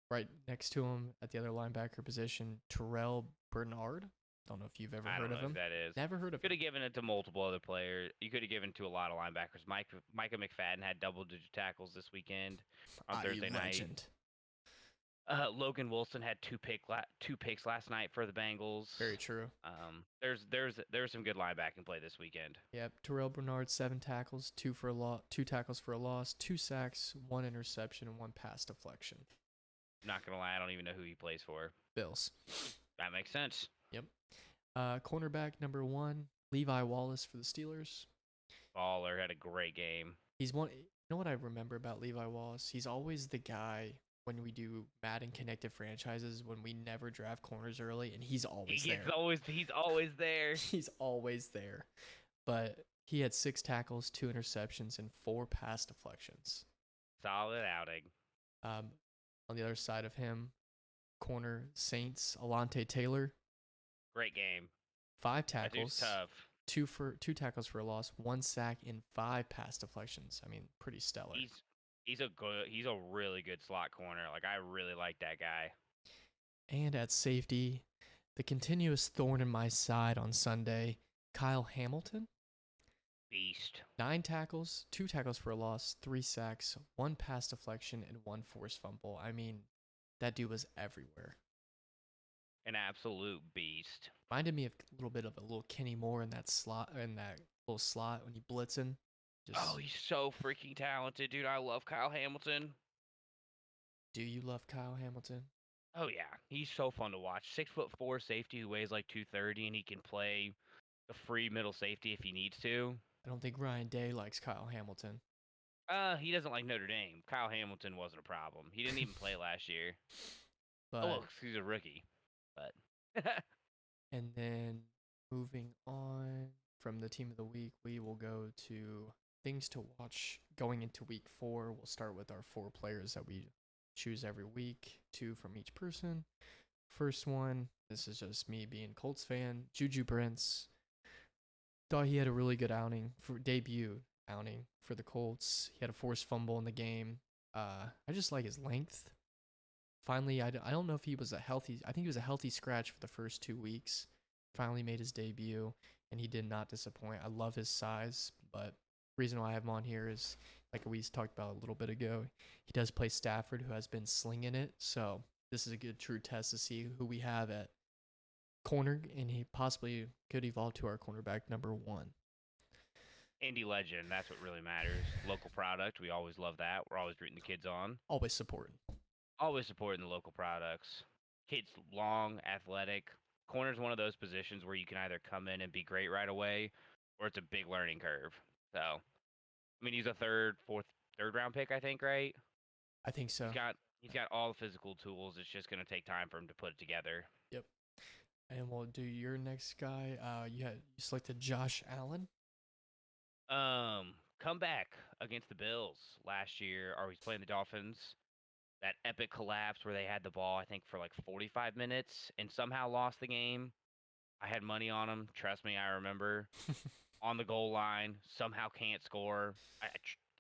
Right next to him at the other linebacker position, Terrell Bernard. Don't know if you've ever I heard don't of know who him. that is. Never heard of Could him. have given it to multiple other players. You could have given it to a lot of linebackers. Micah McFadden had double-digit tackles this weekend on Thursday night. Legend. Logan Wilson had two picks last night for the Bengals. Very true. There's some good linebacking play this weekend. Yep. Terrell Bernard, 7 tackles, 2 tackles for a loss, 2 sacks, 1 interception, and 1 pass deflection. I'm not gonna lie, I don't even know who he plays for. Bills. That makes sense. Yep. Cornerback number 1, Levi Wallace for the Steelers. Baller had a great game. He's one. You know what I remember about Levi Wallace? He's always the guy when we do Madden connected franchises when we never draft corners early, and he's always there. He's always there. He's always there. But he had 6 tackles, 2 interceptions, and 4 pass deflections. Solid outing. On the other side of him, corner Saints, Alante Taylor. Great game. 5 tackles. That dude's tough. 2 tackles for a loss, 1 sack, and 5 pass deflections. I mean, pretty stellar. He's a really good slot corner. Like I really like that guy. And at safety, the continuous thorn in my side on Sunday, Kyle Hamilton. Beast. 9 tackles, 2 tackles for a loss, 3 sacks, 1 pass deflection, and 1 forced fumble. I mean, that dude was everywhere. An absolute beast. Reminded me of a little bit of a little Kenny Moore in that little slot when he blitzing. He's so freaking talented, dude. I love Kyle Hamilton. Do you love Kyle Hamilton? Oh yeah, he's so fun to watch. 6'4" safety who weighs like 230, and he can play the free middle safety if he needs to. I don't think Ryan Day likes Kyle Hamilton. He doesn't like Notre Dame. Kyle Hamilton wasn't a problem. He didn't even play last year. But he's a rookie. But and then moving on from the team of the week, we will go to things to watch going into week 4. We'll start with our 4 players that we choose every week, 2 from each person. First one, this is just me being Colts fan, Juju Brents. Thought he had a really good debut outing for the Colts. He had a forced fumble in the game. I just like his length. Finally, I don't know if he was I think he was a healthy scratch for the first 2 weeks. Finally made his debut, and he did not disappoint. I love his size, but the reason why I have him on here is, like we talked about a little bit ago, he does play Stafford, who has been slinging it. So this is a good true test to see who we have at corner, and he possibly could evolve to our cornerback number 1. Indy legend, that's what really matters. Local product, we always love that. We're always rooting the kids on. Always supporting the local products. Kids long, athletic. Corner's one of those positions where you can either come in and be great right away, or it's a big learning curve. So, I mean, he's a third round pick, I think, right? I think so. He's got all the physical tools. It's just going to take time for him to put it together. Yep. And we'll do your next guy. You selected Josh Allen. Comeback against the Bills last year, or he's playing the Dolphins. That epic collapse where they had the ball, I think, for like 45 minutes and somehow lost the game. I had money on them. Trust me, I remember. On the goal line, somehow can't score.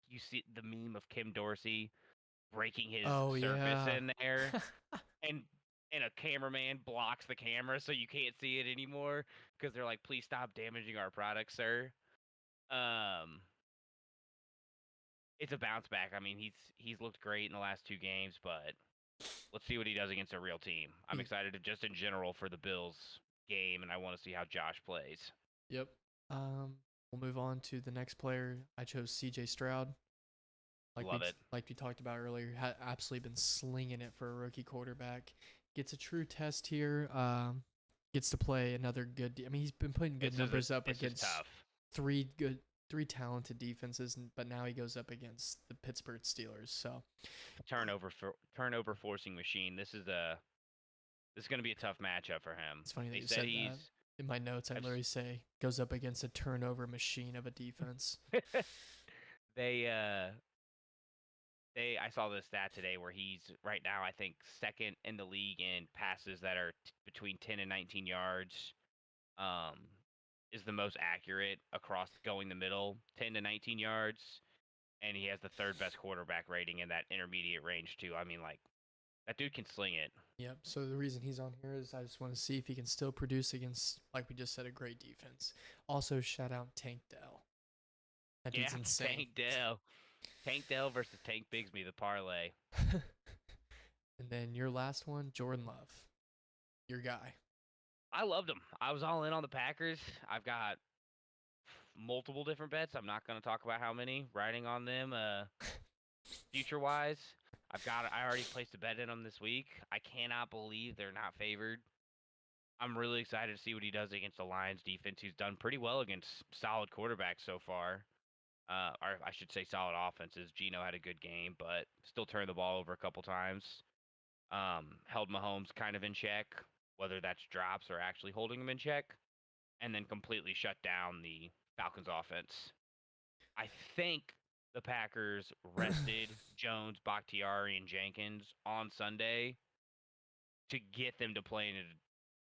You see the meme of Kim Dorsey breaking his Oh surface yeah. in there, and and a cameraman blocks the camera so you can't see it anymore because they're like, "Please stop damaging our product, sir." Um, it's a bounce back. I mean, he's looked great in the last 2 games, but let's see what he does against a real team. I'm He- excited to, just in general for the Bills game, and I want to see how Josh plays. yep. We'll move on to the next player. I chose C.J. Stroud. Love it. Like we talked about earlier, had absolutely been slinging it for a rookie quarterback. Gets a true test here. Gets to play another good. I mean, he's been putting good numbers up This is against tough. three talented defenses, but now he goes up against the Pittsburgh Steelers. So Turnover forcing machine. This is going to be a tough matchup for him. it's funny that They you said said he's that. In my notes, I literally say goes up against a turnover machine of a defense. they I saw this stat today where he's right now I think second in the league in passes that are between 10 and 19 yards. Um, is the most accurate across going the middle, 10 to 19 yards, and he has the third best quarterback rating in that intermediate range too. I mean, like that dude can sling it. Yep. So the reason he's on here is I just want to see if he can still produce against, like we just said, a great defense. Also, shout out Tank Dell. That Yeah, dude's insane. Tank Dell versus Tank Bigsby, the parlay. And then your last one, Jordan Love, your guy. I loved him. I was all in on the Packers. I've got multiple different bets. I'm not going to talk about how many riding on them future wise. I already placed a bet in them this week. I cannot believe they're not favored. I'm really excited to see what he does against the Lions defense, who's done pretty well against solid quarterbacks so far. Or I should say solid offenses. Gino had a good game, but still turned the ball over a couple times. Held Mahomes kind of in check, whether that's drops or actually holding him in check, and then completely shut down the Falcons offense. I think the Packers rested Jones, Bakhtiari, and Jenkins on Sunday to get them to play in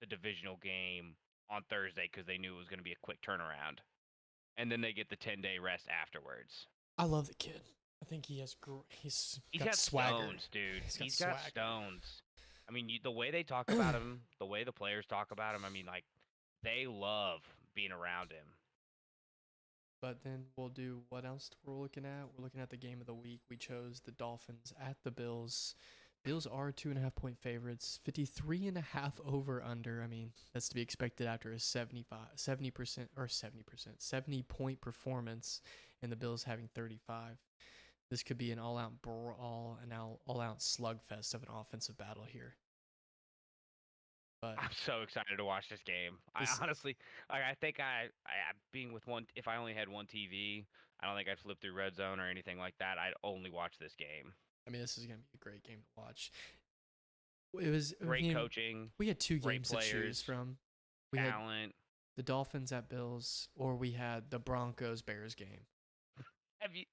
the divisional game on Thursday because they knew it was going to be a quick turnaround. And then they get the 10-day rest afterwards. I love the kid. I think he's got swagger. Stones, dude. He's got stones. I mean, the way they talk about him, the way the players talk about him, I mean, like, they love being around him. But then we'll do what else we're looking at? We're looking at the game of the week. We chose the Dolphins at the Bills. Bills are 2.5 point favorites. 53.5 over under. I mean, that's to be expected after a 70% or 70 point performance, and the Bills having 35. This could be an all-out brawl, an all-out slugfest of an offensive battle here. But I'm so excited to watch this game. I honestly, I think being with one, if I only had one TV, I don't think I'd flip through Red Zone or anything like that. I'd only watch this game. I mean, this is going to be a great game to watch. It was Great coaching. We had two great games players, to choose from. We talent. had the Dolphins at Bills, or we had the Broncos Bears game. Have you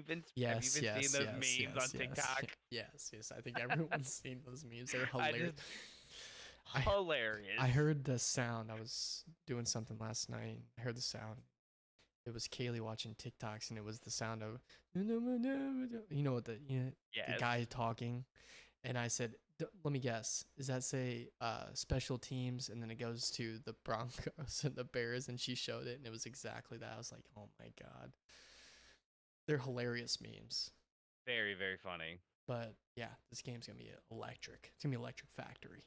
been Yes, seeing those memes on TikTok? Yes. I think everyone's seen those memes. They're hilarious. Hilarious. I heard the sound. I was doing something last night. I heard the sound. It was Kaylee watching TikToks, and it was the sound of what the guy talking. And I said, let me guess. Does that say special teams? And then it goes to the Broncos and the Bears, and she showed it, and it was exactly that. I was like, oh my God. They're hilarious memes. Very, very funny. But yeah, this game's going to be electric. It's going to be electric factory.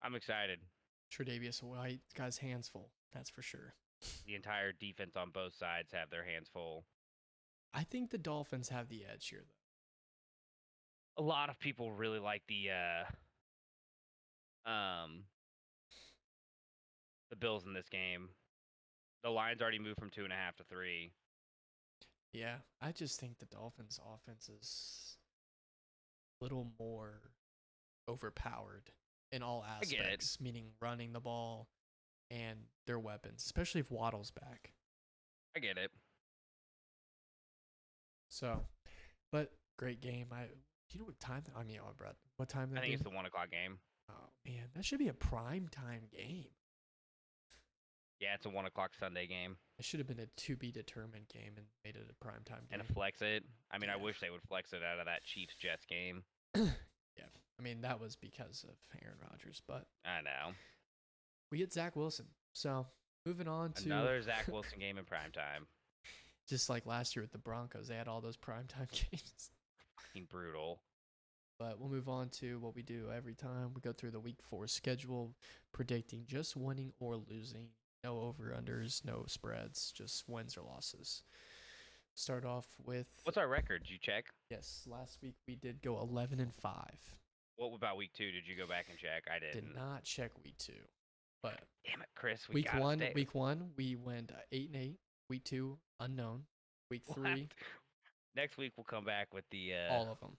I'm excited. Tre'Davious White got his hands full. That's for sure. The entire defense on both sides have their hands full. I think the Dolphins have the edge here, though. A lot of people really like the Bills in this game. The Lions already moved from 2.5 to 3. Yeah, I just think the Dolphins' offense is a little more overpowered in all aspects, meaning running the ball and their weapons, especially if Waddle's back. I get it. So, but great game. Do you know what time? I mean, oh, Brett, what time I that think game? it's the 1 o'clock game. Oh man, that should be a prime time game. Yeah, it's a 1 o'clock Sunday game. It should have been a to be determined game and made it a prime time And game. flex it. I mean, I Yeah. wish they would flex it out of that Chiefs Jets game. Yeah, I mean that was because of Aaron Rodgers, but I know. we get Zach Wilson. So moving on to Another Zach Wilson game in prime time. just like last year with the Broncos, they had all those primetime games. Fucking brutal. But we'll move on to what we do every time. We go through the week 4 schedule, predicting just winning or losing. No over-unders, no spreads, just wins or losses. Start off with... What's our record? Did you check? Yes, last week we did go 11-5. What about week 2? Did you go back and check? I didn't. Did not check week 2. But damn it, Chris. week 1, we went 8-8. Week 2, unknown. Week 3... Next week we'll come back with the all of them.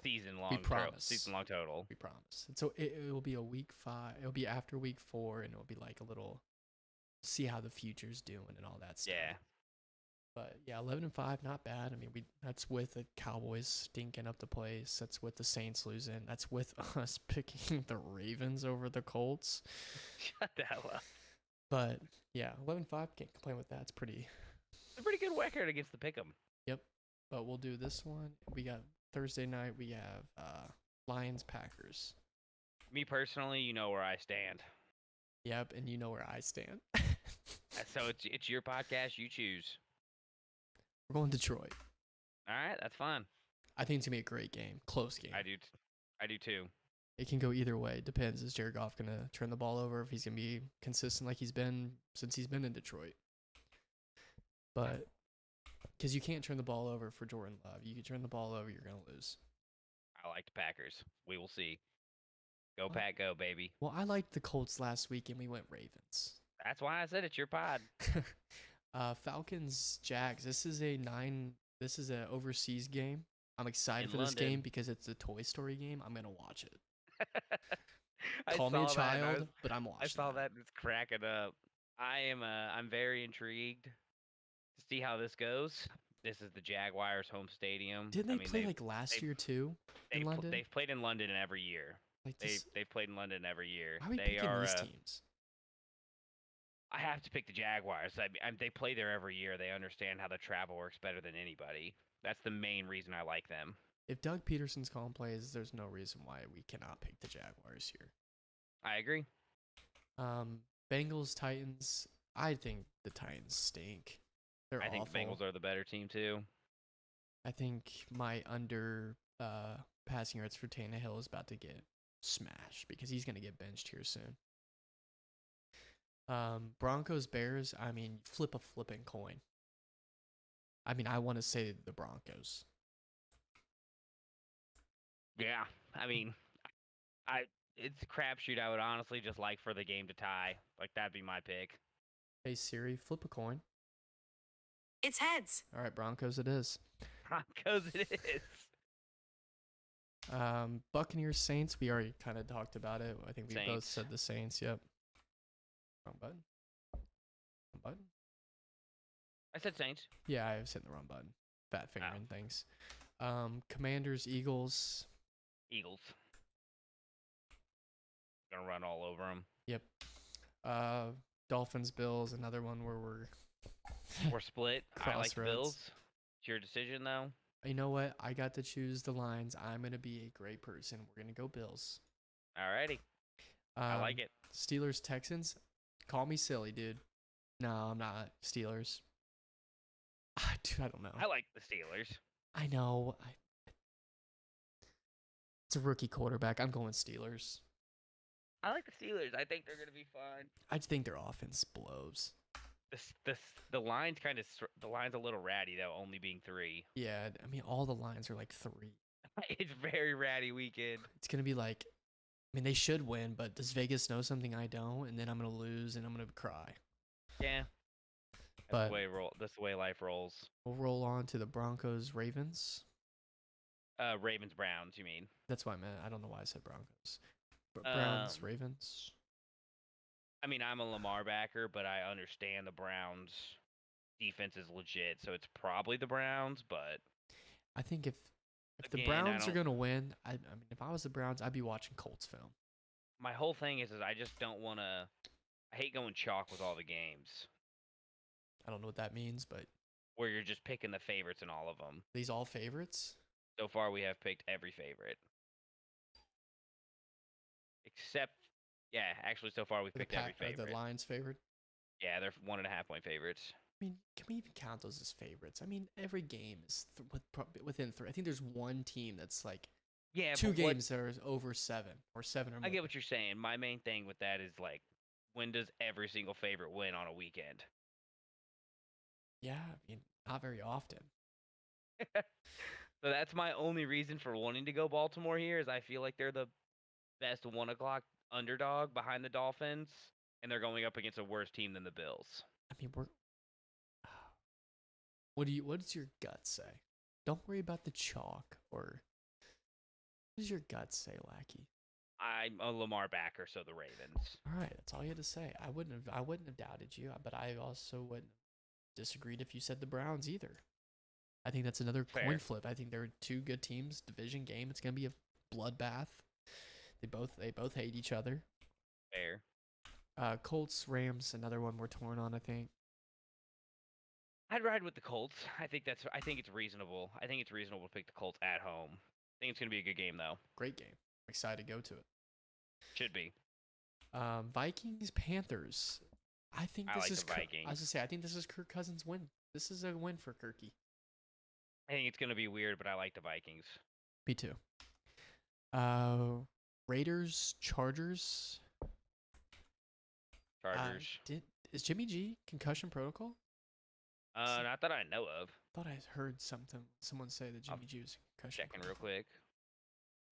Season-long total. We promise. And so it will be a week 5. It'll be after week 4, and it'll be like a little see how the future's doing and all that stuff. Yeah. But yeah, 11-5, not bad. I mean, that's with the Cowboys stinking up the place. That's with the Saints losing. That's with us picking the Ravens over the Colts. Shut the hell up. But yeah, 11-5, can't complain with that. It's a pretty good record against the Pick'em. Yep. But we'll do this one. We got Thursday night. We have Lions Packers. Me personally, you know where I stand. Yep, and you know where I stand. So it's your podcast. You choose. We're going Detroit. All right, that's fine. I think it's gonna be a great game, close game. I do too. It can go either way. Depends. Is Jared Goff gonna turn the ball over? If he's gonna be consistent like he's been since he's been in Detroit. But because you can't turn the ball over for Jordan Love, you can turn the ball over, you're gonna lose. I like the Packers. We will see. Go Pack, go baby. Well, I liked the Colts last week, and we went Ravens. That's why I said it's your pod. Falcons Jags. This is an overseas game. I'm excited for this game because it's a Toy Story game. I'm gonna watch it. Call me a child, but I'm watching. I saw that. It's cracking up. I'm very intrigued to see how this goes. This is the Jaguars' home stadium. Didn't they play like last year too in London? They've played in London every year. Like they've played in London every year. Why are we picking these teams? I have to pick the Jaguars. They play there every year. They understand how the travel works better than anybody. That's the main reason I like them. If Doug Peterson's calling plays, there's no reason why we cannot pick the Jaguars here. I agree. Bengals, Titans. I think the Titans stink. They're awful. I think the Bengals are the better team too. I think my under passing yards for Tannehill is about to get smashed because he's going to get benched here soon. Broncos, Bears. I mean, flip a flipping coin. I mean, I want to say the Broncos. Yeah, I mean, it's a crapshoot. I would honestly just like for the game to tie. Like that'd be my pick. Hey Siri, flip a coin. It's heads. All right, Broncos it is. Broncos it is. Buccaneers, Saints. We already kind of talked about it. I think we Saints. both said the Saints. Yep. Wrong button. Wrong button. I said Saints. Yeah, I was hitting the wrong button. Fat fingering things. Commanders, Eagles. Eagles. Gonna run all over them. Yep. Dolphins, Bills. Another one where we're split. I like Bills. It's your decision though. You know what? I got to choose the lines. I'm gonna be a great person. We're gonna go Bills. Alrighty. I like it. Steelers, Texans. Call me silly, dude. No, I'm not. Steelers. Dude, I don't know. I like the Steelers. I know. It's a rookie quarterback. I'm going Steelers. I like the Steelers. I think they're going to be fun. I just think their offense blows. The line's the line's a little ratty though, only being 3. Yeah, I mean all the lines are like 3. It's very ratty weekend. It's gonna be like, I mean they should win, but does Vegas know something I don't? And then I'm gonna lose and I'm gonna cry. Yeah. That's the way life rolls. We'll roll on to the Broncos, Ravens. Ravens, Browns. You mean? That's what I meant. I don't know why I said Broncos. Browns, Ravens. I mean, I'm a Lamar backer, but I understand the Browns defense is legit, so it's probably the Browns. But I think if the again, I Browns are don't. gonna win, I mean, if I was the Browns, I'd be watching Colts film. My whole thing is I just don't want to. I hate going chalk with all the games I don't know what that means, but where you're just picking the favorites in all of them. these all favorites. So far, we have picked every favorite. Except, yeah, actually, so far we've Are picked every Are favorite. the Lions favored? Yeah, they're 1.5-point favorites. I mean, can we even count those as favorites? I mean, every game is within 3. I think there's one team that's like Yeah, 2 but games that are over 7 or 7 or more. I get what you're saying. My main thing with that is like, when does every single favorite win on a weekend? Yeah, I mean, not very often. So that's my only reason for wanting to go Baltimore here is I feel like they're the best 1 o'clock underdog behind the Dolphins, and they're going up against a worse team than the Bills. I mean, what does your gut say? Don't worry about the chalk or what does your gut say, Lackey? I'm a Lamar backer, so the Ravens. All right, that's all you had to say. I wouldn't have doubted you, but I also wouldn't have disagreed if you said the Browns either. I think that's another Fair. coin flip. I think they're 2 good teams, division game. It's gonna be a bloodbath. They both hate each other. Fair. Colts, Rams, another one we're torn on. I think. I'd ride with the Colts. I think it's reasonable. I think it's reasonable to pick the Colts at home. I think it's gonna be a good game though. Great game. I'm excited to go to it. Should be. Vikings, Panthers. I think I this like is the Vikings. I was gonna say I think this is Kirk Cousins' win. This is a win for Kirky. I think it's gonna be weird, but I like the Vikings. Me too. Raiders, Chargers. Chargers. Is Jimmy G concussion protocol? Not that I know of. Thought I heard someone say that Jimmy G was concussion. Checking real quick.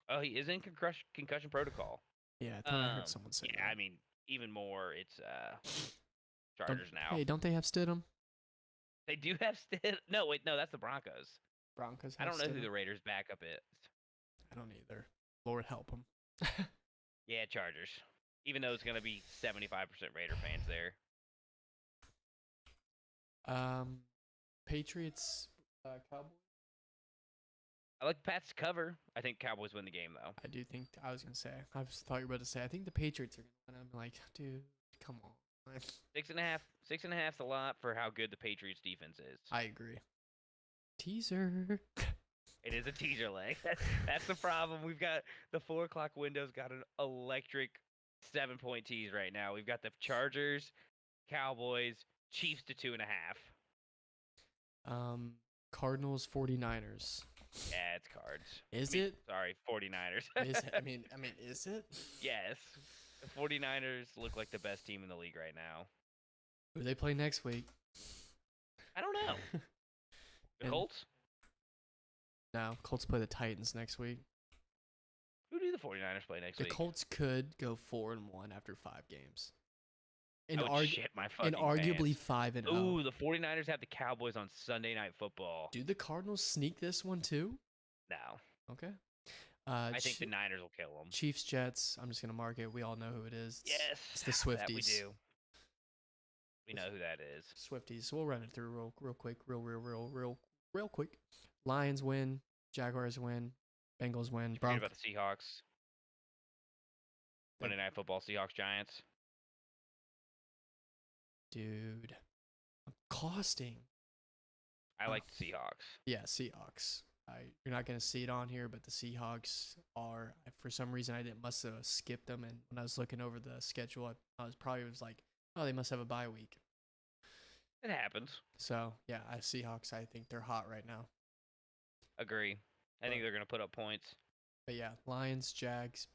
Oh, he is in concussion protocol. Yeah, I thought I heard someone say Yeah, that. I mean, even more, it's Chargers now. Hey, don't they have Stidham? They do have No, wait, no, that's the Broncos. Broncos. I don't know who Stidham? the Raiders' backup is. I don't either. Lord help them. Yeah, Chargers. Even though it's gonna be 75% Raider fans there. Patriots, Cowboys. I like the Pats to cover. I think Cowboys win the game though. I do think I was gonna say. Thought you were about to say. I think the Patriots are gonna win. I'm like, dude, come on. 6.5. 6.5's a lot for how good the Patriots defense is. I agree. Teaser. It is a teaser leg. That's the problem. We've got the 4 o'clock window's got an electric 7-point tease right now. We've got the Chargers, Cowboys, Chiefs to 2.5. Cardinals, 49ers. Yeah, it's cards. Is it? Sorry, 49ers. Is it? I mean, is it? Yes. The 49ers look like the best team in the league right now. Who do they play next week? I don't know. The Colts? No, Colts play the Titans next week. Who do the 49ers play next week? The Colts could go 4-1 after 5 games. And, shit my fucking arguably pants. 5-0. Ooh, the 49ers have the Cowboys on Sunday Night Football. Do the Cardinals sneak this one too? No. Okay. I think the Niners will kill them. Chiefs, Jets. I'm just going to mark it. We all know who it is. Yes. It's the Swifties. That we do. We know who that is. Swifties. So we'll run it through real quick. Real quick. Lions win. Jaguars win. Bengals win. Forget about the Seahawks. Monday Night Football, Seahawks, Giants. Dude. I'm costing. I like the Seahawks. Yeah, Seahawks. You're not going to see it on here, but the Seahawks are, for some reason, must have skipped them. And when I was looking over the schedule, I was like, oh, they must have a bye week. It happens. So, yeah, Seahawks, I think they're hot right now. Agree. I think they're going to put up points. But yeah, Lions, Jags,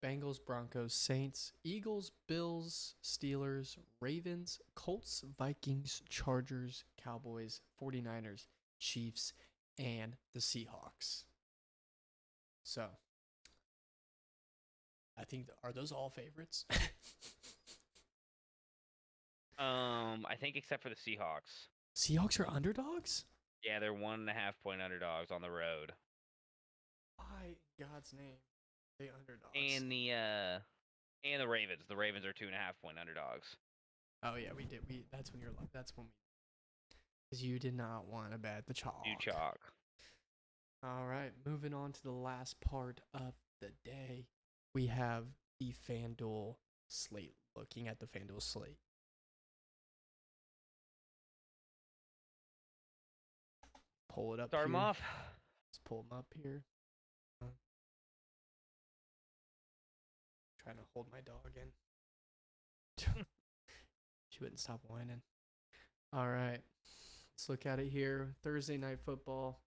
Bengals, Broncos, Saints, Eagles, Bills, Steelers, Ravens, Colts, Vikings, Chargers, Cowboys, 49ers, Chiefs, and the Seahawks. So, I think, are those all favorites? I think except for the Seahawks. Seahawks are underdogs? Yeah, they're 1.5-point underdogs on the road. By God's name, they underdogs. And the Ravens. The Ravens are 2.5-point underdogs. Oh yeah, we did. That's when Because you did not want to bet the chalk. Do chalk. All right, moving on to the last part of the day. We have the FanDuel slate. Looking at the FanDuel slate. Pull it up Start here. them off. Let's pull them up here. Trying to hold my dog in. She wouldn't stop whining. All right. Let's look at it here. Thursday night football.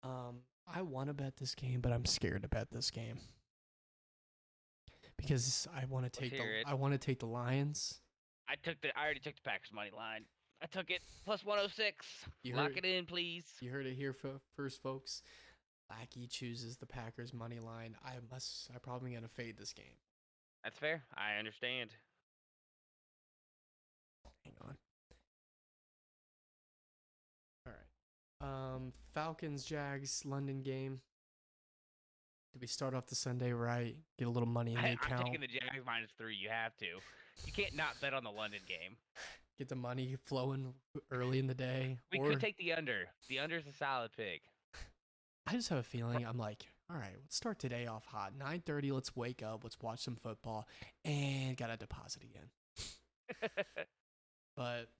I want to bet this game, but I'm scared to bet this game. Because I want to take the Lions. I already took the Packers money line. I took it plus 106. Lock it in, please. You heard it here first, folks. Lackey chooses the Packers money line. I'm probably gonna fade this game. That's fair. I understand. Hang on. All right. Falcons Jags London game. Did we start off the Sunday right? Get a little money in the account. I'm taking the Jags -3. You have to. You can't not bet on the London game. Get the money flowing early in the day. We could take the under. The under is a solid pick. I just have a feeling I'm like, all right, let's start today off hot. 9:30, let's wake up, let's watch some football, and got to deposit again. But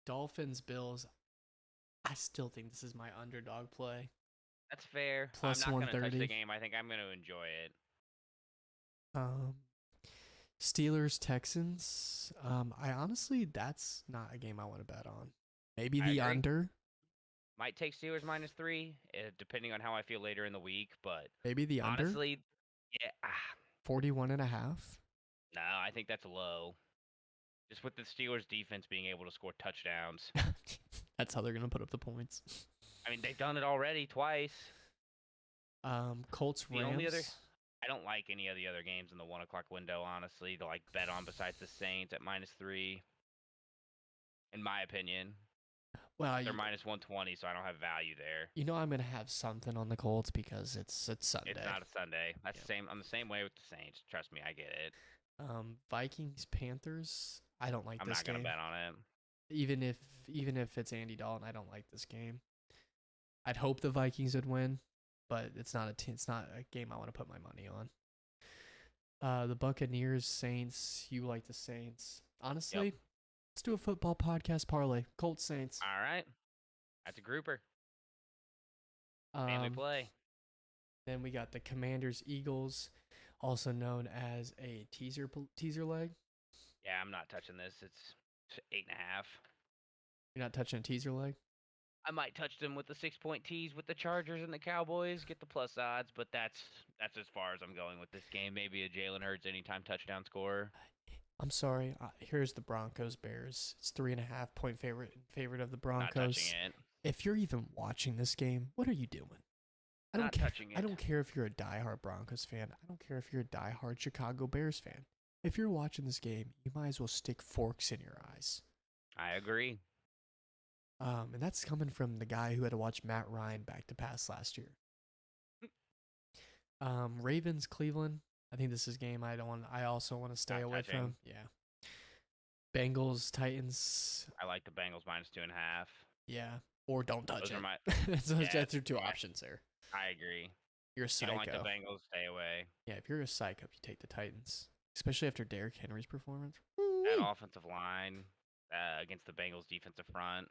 Dolphins, Bills, I still think this is my underdog play. That's fair. Plus I'm not going to touch 130. the game. I think I'm going to enjoy it. Steelers, Texans. I honestly, that's not a game I want to bet on. Maybe I the agree. under. Might take Steelers -3, depending on how I feel later in the week. But Maybe the under. honestly, yeah. 41.5. No, I think that's low. Just with the Steelers' defense being able to score touchdowns. That's how they're going to put up the points. I mean, they've done it already twice. Colts, Rams. I don't like any of the other games in the 1 o'clock window, honestly, to bet on besides the Saints at -3. In my opinion. Well, they're -120, so I don't have value there. You know I'm going to have something on the Colts because it's Sunday. It's not a Sunday. That's the same. I'm the same way with the Saints. Trust me, I get it. Vikings, Panthers. I don't like this game. I'm not going to bet on it. Even if it's Andy Dalton, I don't like this game. I'd hope the Vikings would win, but it's not a game I want to put my money on. The Buccaneers, Saints. You like the Saints. Honestly, let's do a football podcast parlay. Colts, Saints. All right. That's a grouper. Family play. Then we got the Commanders, Eagles, also known as a teaser leg. Yeah, I'm not touching this. It's 8.5. You're not touching a teaser leg? I might touch them with the 6-point tease with the Chargers and the Cowboys, get the plus odds, but that's as far as I'm going with this game. Maybe a Jalen Hurts anytime touchdown scorer. I'm sorry. Here's the Broncos Bears. It's 3.5-point favorite of the Broncos. Not touching it. If you're even watching this game, what are you doing? I don't care if you're a diehard Broncos fan. I don't care if you're a diehard Chicago Bears fan. If you're watching this game, you might as well stick forks in your eyes. I agree. And that's coming from the guy who had to watch Matt Ryan back to pass last year. Ravens, Cleveland. I think this is a game I also want to stay away from. Yeah. Bengals, Titans. I like the Bengals -2.5. Yeah. Or don't touch it. Those are two options there. I agree. You're a psycho. You don't like the Bengals, stay away. Yeah, if you're a psycho, you take the Titans. Especially after Derrick Henry's performance. That offensive line against the Bengals defensive front.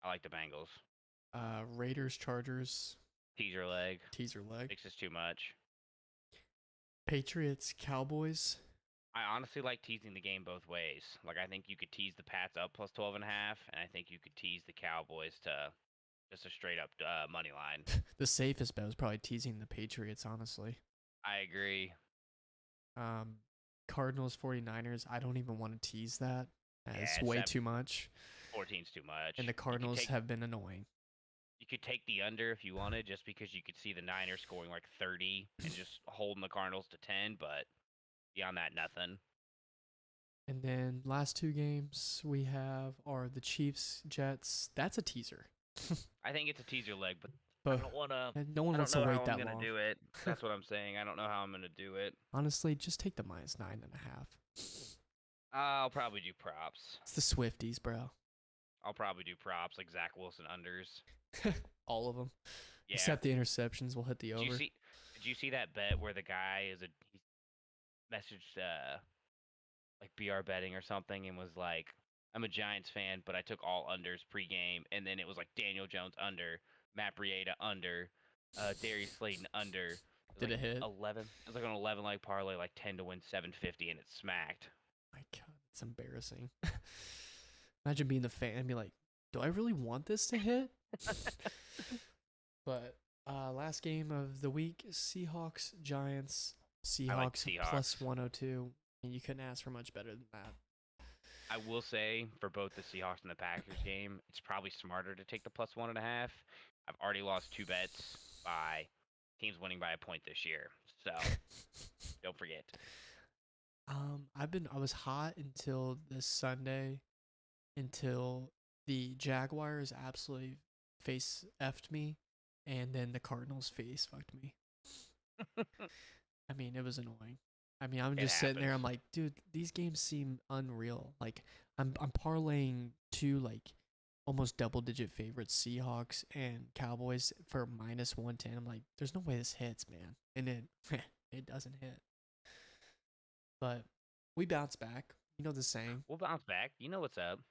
I like the Bengals. Raiders, Chargers. Teaser leg. 6 is too much. Patriots, Cowboys. I honestly like teasing the game both ways. I think you could tease the Pats up plus 12.5, and I think you could tease the Cowboys to just a straight up money line. The safest bet was probably teasing the Patriots, honestly. I agree. Cardinals, 49ers. I don't even want to tease that. It's way too much. 14's too much. And the Cardinals have been annoying. You could take the under if you wanted, just because you could see the Niners scoring 30 and just holding the Cardinals to 10, but beyond that, nothing. And then last two games we have are the Chiefs, Jets. That's a teaser. I think it's a teaser leg, but I don't want to. No one wants to wait that long. I'm going to do it. That's what I'm saying. I don't know how I'm going to do it. Honestly, just take the -9.5. I'll probably do props. It's the Swifties, bro. I'll probably do props like Zach Wilson unders. All of them. Yeah. Except the interceptions. We'll hit the Did over. you see that bet where the guy he messaged like BR betting or something and was like, I'm a Giants fan, but I took all unders pregame, and then it was like Daniel Jones under, Matt Breida under, Darius Slayton under. It was Did like it hit? 11. It was like an 11 leg parlay, like 10 to win 750, and it smacked. My God, it's embarrassing. Imagine being the fan and be like, do I really want this to hit? But last game of the week, Seahawks, Giants. Seahawks, Seahawks. plus 102. You couldn't ask for much better than that. I will say for both the Seahawks and the Packers game, it's probably smarter to take the plus 1.5. I've already lost 2 bets by teams winning by a point this year, so don't forget. I was hot until this Sunday, until the Jaguars absolutely face effed me, and then the Cardinals face fucked me. I mean, it was annoying. I mean, I'm just sitting there. I'm like, dude, these games seem unreal. Like, I'm parlaying 2 like almost double-digit favorites, Seahawks and Cowboys for minus 110. I'm like, there's no way this hits, man, and it doesn't hit. But we bounce back. You know the saying. We'll bounce back. You know what's up.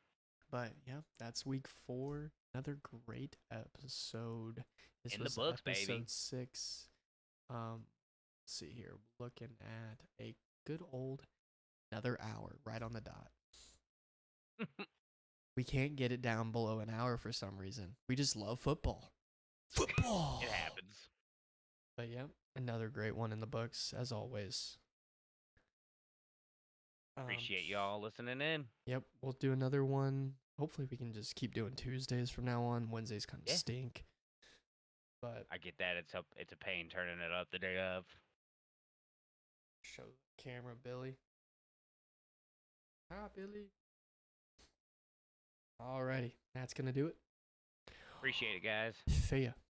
But yeah, that's week 4. Another great episode. This In was the books, episode baby. 6. Let's see here. Looking at a good old another hour right on the dot. We can't get it down below an hour for some reason. We just love football. Football. It happens. But yeah, another great one in the books as always. Appreciate y'all listening in. Yep, we'll do another one. Hopefully we can just keep doing Tuesdays from now on. Wednesdays kind of stink. But I get that. It's a pain turning it up the day of. show the camera, Billy. Hi, Billy. Alrighty, that's gonna do it. Appreciate it, guys. See ya.